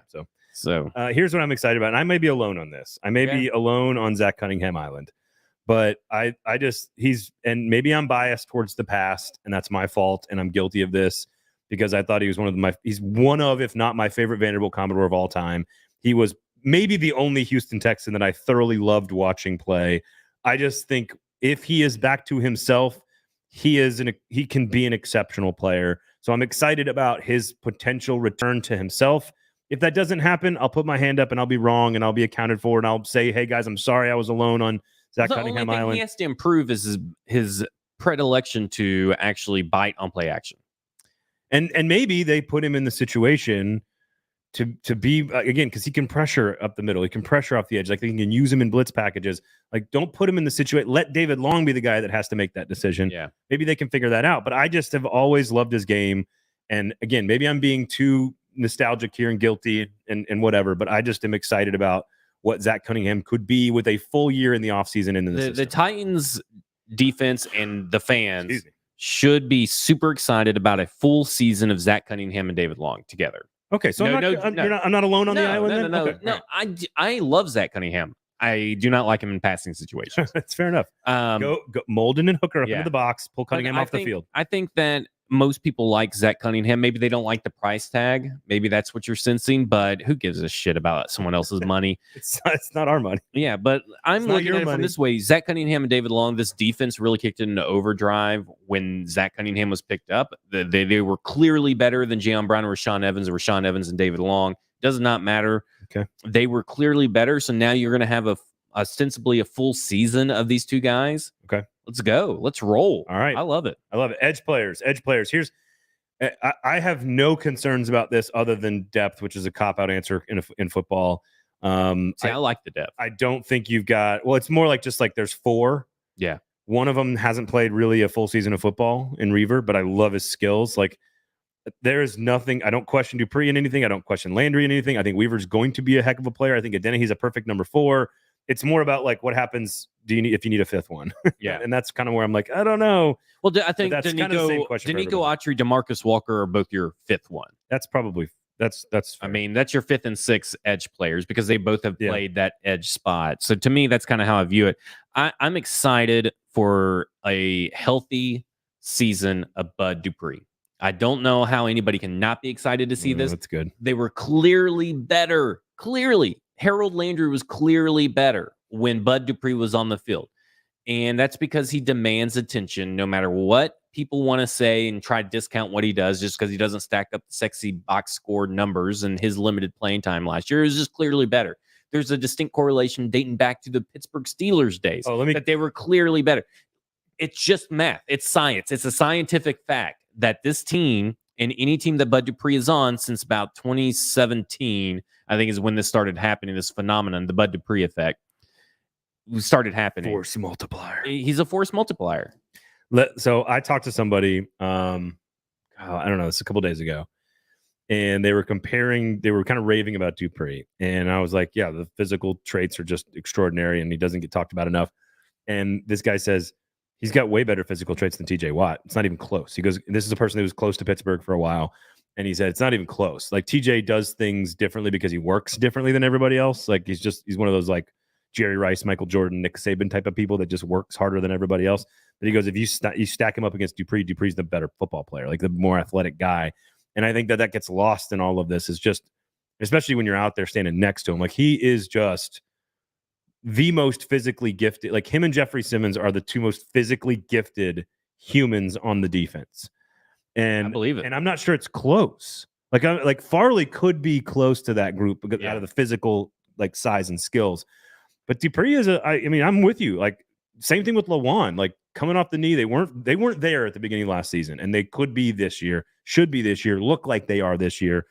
So here's what I'm excited about. And I may be alone on this. I may be alone on Zach Cunningham Island. But and maybe I'm biased towards the past, and that's my fault, and I'm guilty of this because I thought he was he's one of, if not my favorite Vanderbilt Commodore of all time. He was maybe the only Houston Texan that I thoroughly loved watching play. I just think if he is back to himself, he can be an exceptional player. So I'm excited about his potential return to himself. If that doesn't happen, I'll put my hand up and I'll be wrong and I'll be accounted for, and I'll say, hey guys, I'm sorry I was alone on Zach Cunningham Island. He has to improve is his predilection to actually bite on play action. And maybe they put him in the situation to be again, because he can pressure up the middle, he can pressure off the edge. Like, they can use him in blitz packages. Like, don't put him in the situation. Let David Long be the guy that has to make that decision. Yeah, maybe they can figure that out. But I just have always loved his game. And again, maybe I'm being too nostalgic here and guilty and whatever. But I just am excited about what Zach Cunningham could be with a full year in the offseason and in the Titans defense and the fans should be super excited about a full season of Zach Cunningham and David Long together. Okay, so I'm not alone on the island. No. I love Zach Cunningham. I do not like him in passing situations. That's fair enough. Go Molden and Hooker up into the box, pull Cunningham off the field. I think that most people like Zach Cunningham. Maybe they don't like the price tag. Maybe that's what you're sensing, but who gives a shit about someone else's money? It's not our money. Yeah, but I'm looking at it from this way. Zach Cunningham and David Long, this defense really kicked into overdrive when Zach Cunningham was picked up. They were clearly better than Jayon Brown or Rashaan Evans and David Long. Does not matter. Okay. They were clearly better, so now you're going to have ostensibly a full season of these two guys. Okay. Let's go. Let's roll. All right. I love it. Edge players. Here's I have no concerns about this other than depth, which is a cop-out answer in football. I like the depth. I don't think you've got, well, it's more like just like there's 4. Yeah. One of them hasn't played really a full season of football in Reaver, but I love his skills. Like, there is nothing. I don't question Dupree in anything. I don't question Landry in anything. I think Weaver's going to be a heck of a player. I think Adenehe's a perfect number 4. It's more about like what happens if you need a 5th one. Yeah. And that's kind of where I'm like, I don't know. Well, I think Danico Autry, DeMarcus Walker are both your 5th one. That's probably that's fair. I mean, that's your 5th and 6th edge players because they both have played that edge spot. So to me, that's kind of how I view it. I'm excited for a healthy season of Bud Dupree. I don't know how anybody can not be excited to see this. That's good. They were clearly better. Clearly. Harold Landry was clearly better when Bud Dupree was on the field. And that's because he demands attention no matter what people want to say and try to discount what he does just because he doesn't stack up the sexy box score numbers and his limited playing time last year. It was just clearly better. There's a distinct correlation dating back to the Pittsburgh Steelers days that they were clearly better. It's just math. It's science. It's a scientific fact that this team and any team that Bud Dupree is on since about 2017, I think is when this started happening, this phenomenon, the Bud Dupree effect started happening. Force multiplier. He's a force multiplier. So I talked to somebody, I don't know, this a couple days ago, and they were kind of raving about Dupree. And I was like, yeah, the physical traits are just extraordinary, and he doesn't get talked about enough. And this guy says, he's got way better physical traits than TJ Watt. It's not even close. He goes, this is a person who was close to Pittsburgh for a while. And he said, it's not even close. Like, TJ does things differently because he works differently than everybody else. Like, he's one of those like Jerry Rice, Michael Jordan, Nick Saban type of people that just works harder than everybody else. But he goes, if you stack him up against Dupree, Dupree's the better football player, like the more athletic guy. And I think that gets lost in all of this is just, especially when you're out there standing next to him. Like, he is just the most physically gifted. Like, him and Jeffrey Simmons are the 2 most physically gifted humans on the defense. And I believe it. And I'm not sure it's close. Like Farley could be close to that group out of the physical like size and skills. But Dupree is I'm with you. Like, same thing with Lawan. Like, coming off the knee, they weren't there at the beginning of last season, and they could be this year, should be this year, look like they are this year.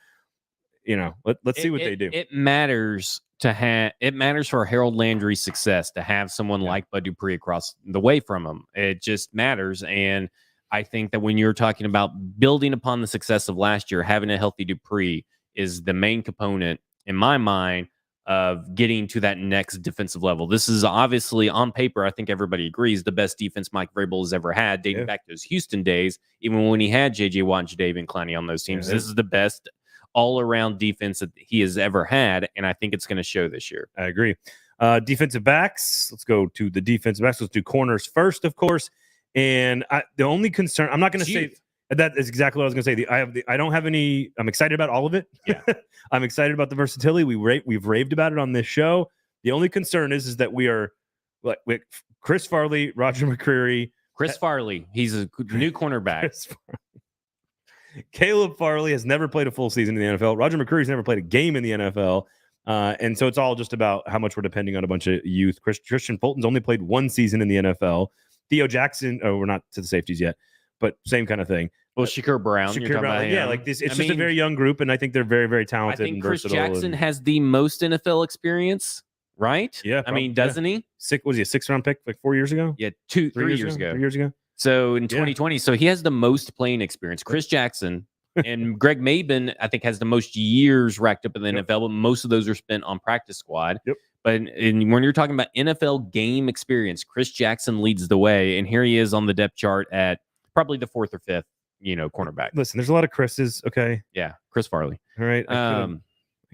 Let's see what they do. It matters for Harold Landry's success to have someone like Bud Dupree across the way from him. It just matters. And I think that when you're talking about building upon the success of last year, having a healthy Dupree is the main component in my mind of getting to that next defensive level. This is obviously on paper, I think everybody agrees, the best defense Mike Vrabel has ever had, dating back to his Houston days, even when he had J.J. Watt and Jadeveon Clowney on those teams. This is the best all-around defense that he has ever had, and I think it's going to show this year. I agree. Defensive backs. Let's go to the defensive backs. Let's do corners first, of course. And the only concern, I'm not going to say that is exactly what I was going to say. I don't have any. I'm excited about all of it. Yeah, I'm excited about the versatility. We've raved about it on this show. The only concern is that we are like with Chris Farley, Roger McCreary. Chris Farley, he's a new cornerback. Caleb Farley has never played a full season in the NFL. Roger McCreary's never played a game in the NFL. And so it's all just about how much we're depending on a bunch of youth. Christian Fulton's only played 1 season in the NFL. Theo Jackson, we're not to the safeties yet, but same kind of thing. Well, Shakur Brown. You're Shakur talking Brown, about yeah, him. like this. It's just a very young group, and I think they're very, very I talented think and Chris versatile. Jackson has the most NFL experience, right? Yeah, I mean, doesn't he? Was he a 6th-round pick like 4 years ago? Yeah, 3 3 years ago. 3 years ago. So in 2020, so he has the most playing experience. Chris Jackson and Greg Maben, I think, has the most years racked up in the NFL, but most of those are spent on practice squad. Yep. But when you're talking about NFL game experience, Chris Jackson leads the way, and here he is on the depth chart at probably the 4th or 5th, cornerback. Listen, there's a lot of Chris's. Okay. Yeah, Chris Farley. All right.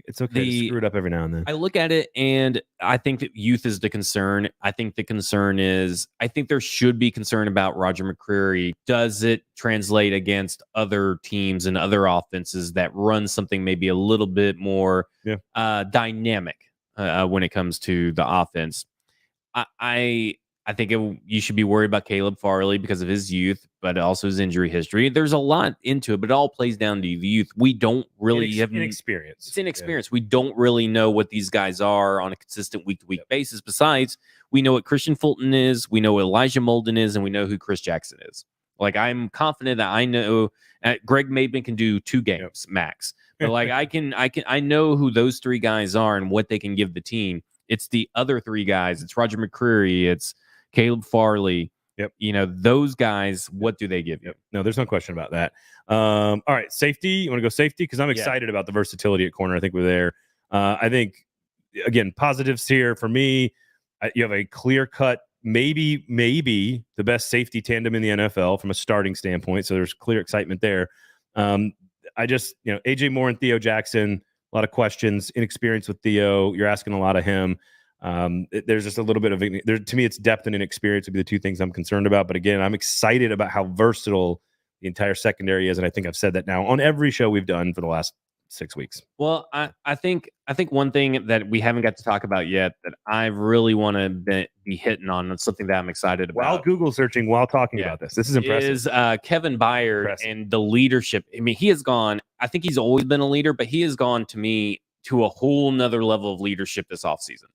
It's okay to screw it up every now and then. I look at it, and I think that youth is the concern. I think the concern is, I think there should be concern about Roger McCreary. Does it translate against other teams and other offenses that run something maybe a little bit more dynamic when it comes to the offense? I think you should be worried about Caleb Farley because of his youth, but also his injury history. There's a lot into it, but it all plays down to the youth. We don't really have inexperience. It's inexperience. Yeah. We don't really know what these guys are on a consistent week-to-week basis. Besides, we know what Christian Fulton is, we know what Elijah Molden is, and we know who Chris Jackson is. Like, I'm confident that I know Greg Maben can do 2 games max. But like I know who those 3 guys are and what they can give the team. It's the other 3 guys. It's Roger McCreary. It's Caleb Farley. Those guys, what do they give you? No, there's no question about that. All right, safety. You want to go safety? Because I'm excited about the versatility at corner. I think we're there. I think, again, positives here for me. You have a clear-cut, maybe the best safety tandem in the NFL from a starting standpoint. So there's clear excitement there. AJ Moore and Theo Jackson, a lot of questions, inexperience with Theo. You're asking a lot of him. There's just a little bit of to me, it's depth and inexperience would be the 2 things I'm concerned about. But again, I'm excited about how versatile the entire secondary is, and I think I've said that now on every show we've done for the last 6 weeks. Well, I think one thing that we haven't got to talk about yet that I really want to be hitting on, and something that I'm excited about. While Google searching, while talking about this is impressive. Is Kevin Byard and the leadership. I mean, he has gone. I think he's always been a leader, but he has gone to me to a whole nother level of leadership this offseason.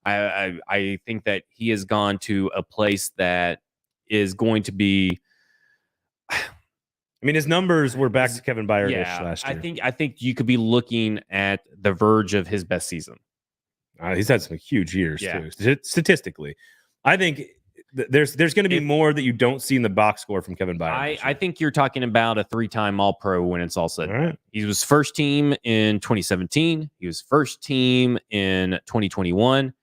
I think that he has gone to a place that is going to be. I mean, his numbers were back to Kevin Byard-ish last year. I think you could be looking at the verge of his best season. He's had some huge years too. Statistically, I think there's going to be more that you don't see in the box score from Kevin Byard. I think you're talking about a 3-time All-Pro when it's all said. All right. He was first team in 2017. He was first team in 2021.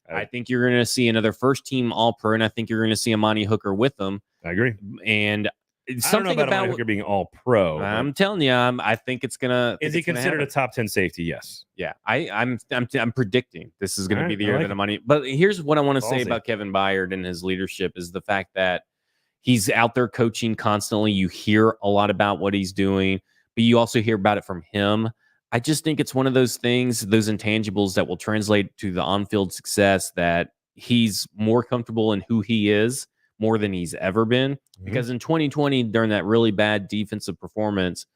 I think you're going to see another first team All-Pro, and I think you're going to see Amani Hooker with them. I agree. And I don't know about Amani Hooker being All-Pro. I'm telling you, I think it's gonna. Is he considered a top 10 safety? Yes. Yeah, I'm predicting this is going to be the year that Amani. But here's what I want to say about Kevin Byard and his leadership is the fact that he's out there coaching constantly. You hear a lot about what he's doing, but you also hear about it from him. I just think it's one of those things, those intangibles that will translate to the on-field success, that he's more comfortable in who he is more than he's ever been. Because in 2020, during that really bad defensive performance,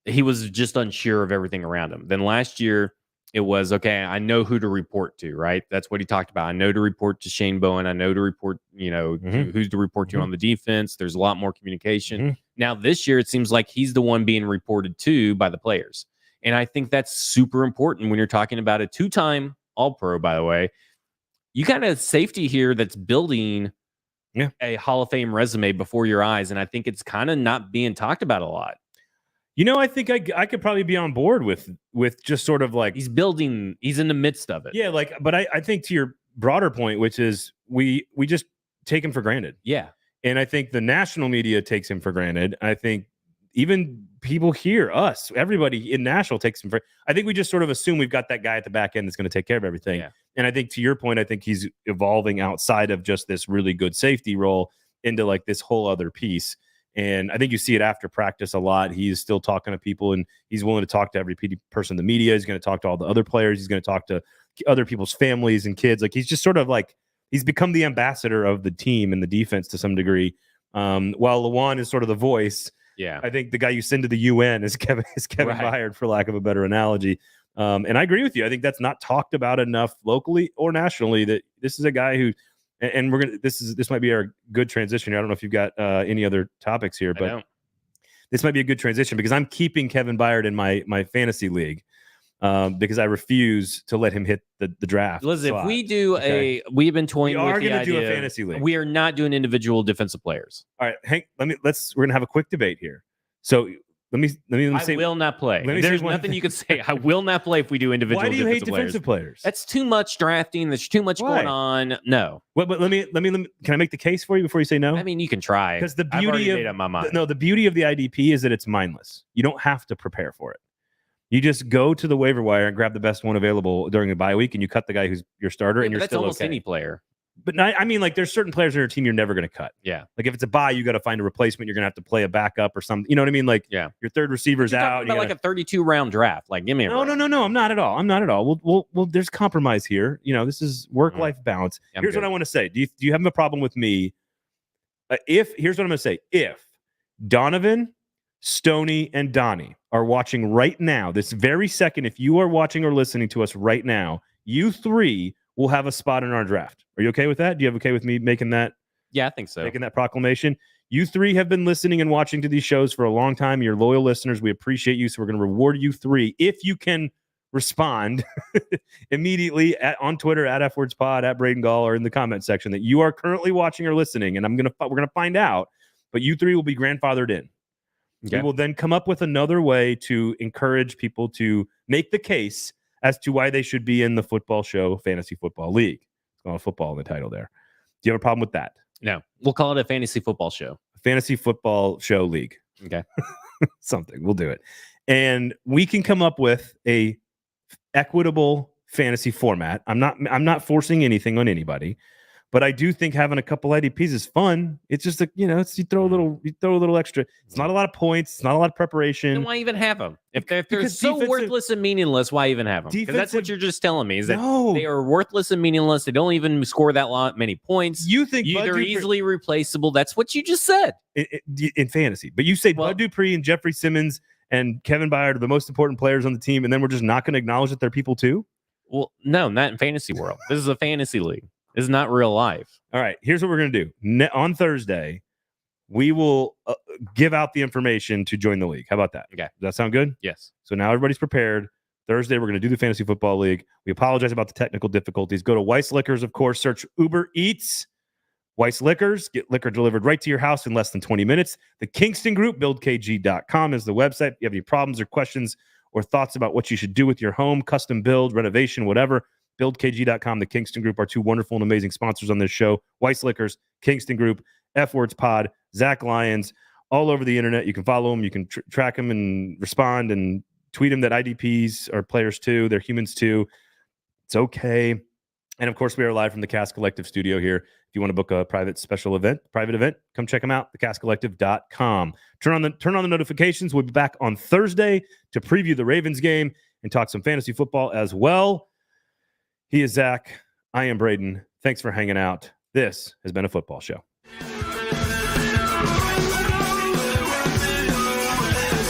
he was just unsure of everything around him. Then last year, it was, okay, I know who to report to, right? That's what he talked about. I know to report to Shane Bowen. I know to report, who's to report to on the defense. There's a lot more communication. Now, this year, it seems like he's the one being reported to by the players. And I think that's super important when you're talking about a 2-time All-Pro, by the way. You got a safety here that's building a Hall of Fame resume before your eyes. And I think it's kind of not being talked about a lot. I think I could probably be on board with just sort of like... He's in the midst of it. Yeah, but I think to your broader point, which is we just take him for granted. Yeah. And I think the national media takes him for granted. I think even people here, everybody in Nashville takes him for... I think we just sort of assume we've got that guy at the back end that's going to take care of everything. Yeah. And I think to your point, I think he's evolving outside of just this really good safety role into like this whole other piece. And I think you see it after practice a lot. He's still talking to people, and he's willing to talk to every person in the media. He's going to talk to all the other players. He's going to talk to other people's families and kids. Like, he's just sort of like, he's become the ambassador of the team and the defense to some degree. While Lawan is sort of the voice. Yeah, I think the guy you send to the UN is Kevin Byard, for lack of a better analogy. And I agree with you. I think that's not talked about enough locally or nationally, that this is a guy who, and this might be our good transition here. I don't know if you've got any other topics here, but this might be a good transition because I'm keeping Kevin Byard in my fantasy league because I refuse to let him hit the draft. Listen, slot. if we do we've been toying We with are the going to do a idea. fantasy league. We are not doing individual defensive players. All right, Hank. We're going to have a quick debate here. So let me say. I will not play. Let me There's say one nothing thing. you can say. I will not play if we do individual. Why do you hate defensive defensive players? That's too much drafting. There's too much going on. No. Well, but let me. Can I make the case for you before you say no? I mean, you can try. Because the I've beauty made up my mind. the beauty of the IDP is that it's mindless. You don't have to prepare for it. You just go to the waiver wire and grab the best one available during the bye week, and you cut the guy who's your starter, and you're that's still almost okay. any player. But I mean, like, there's certain players on your team you're never going to cut. Yeah. Like, if it's a bye, you got to find a replacement. You're going to have to play a backup or something. You know what I mean? Like, yeah, your third receiver's You're out. About like a 32 round draft. Like, give me a no. I'm not at all. Well, there's compromise here. You know, this is work-life balance. Here's what I want to say. Do you have a problem with me? Here's what I'm going to say. If Donovan, Stoney, and Donnie are watching right now, this very second, if you are watching or listening to us right now, you three will have a spot in our draft. Are you okay with that? Do you have okay with me making that? Yeah, I think so. Making that proclamation. You three have been listening and watching to these shows for a long time. You're loyal listeners. We appreciate you. So we're going to reward you three if you can respond immediately on Twitter at FWordsPod, at Braden Gall, or in the comment section that you are currently watching or listening. And we're going to find out. But you three will be grandfathered in. Okay. We will then come up with another way to encourage people to make the case as to why they should be in the Football Show Fantasy Football League. It's called football in the title there. Do you have a problem with that? No. We'll call it a Fantasy Football Show. Fantasy Football Show League. Okay. Something. We'll do it. And we can come up with a equitable fantasy format. I'm not forcing anything on anybody. But I do think having a couple IDPs is fun. It's just you throw a little extra. It's not a lot of points. It's not a lot of preparation. Then why even have them? If they're so worthless and meaningless, why even have them? Because that's what you're just telling me is that they are worthless and meaningless. They don't even score that many points. You think they're easily replaceable? That's what you just said in fantasy. But you say Bud Dupree and Jeffrey Simmons and Kevin Byard are the most important players on the team, and then we're just not going to acknowledge that they're people too? Well, no, not in fantasy world. This is a fantasy league. It's not real life. All right, here's what we're going to do. On Thursday, we will give out the information to join the league. How about that? Okay. Does that sound good? Yes. So now everybody's prepared. Thursday, we're going to do the Fantasy Football League. We apologize about the technical difficulties. Go to Weiss Liquors, of course. Search Uber Eats. Weiss Liquors. Get liquor delivered right to your house in less than 20 minutes. The Kingston Group, buildkg.com is the website. If you have any problems or questions or thoughts about what you should do with your home, custom build, renovation, whatever, buildkg.com, the Kingston Group are two wonderful and amazing sponsors on this show. Weiss Liquors, Kingston Group, FWordsPod, Zach Lyons, all over the internet. You can follow them. You can track them and respond and tweet them that IDPs are players too. They're humans too. It's okay. And of course, we are live from the Cast Collective studio here. If you want to book a private event, come check them out, thecastcollective.com. Turn on the notifications. We'll be back on Thursday to preview the Ravens game and talk some fantasy football as well. He is Zach. I am Braden. Thanks for hanging out. This has been a football show.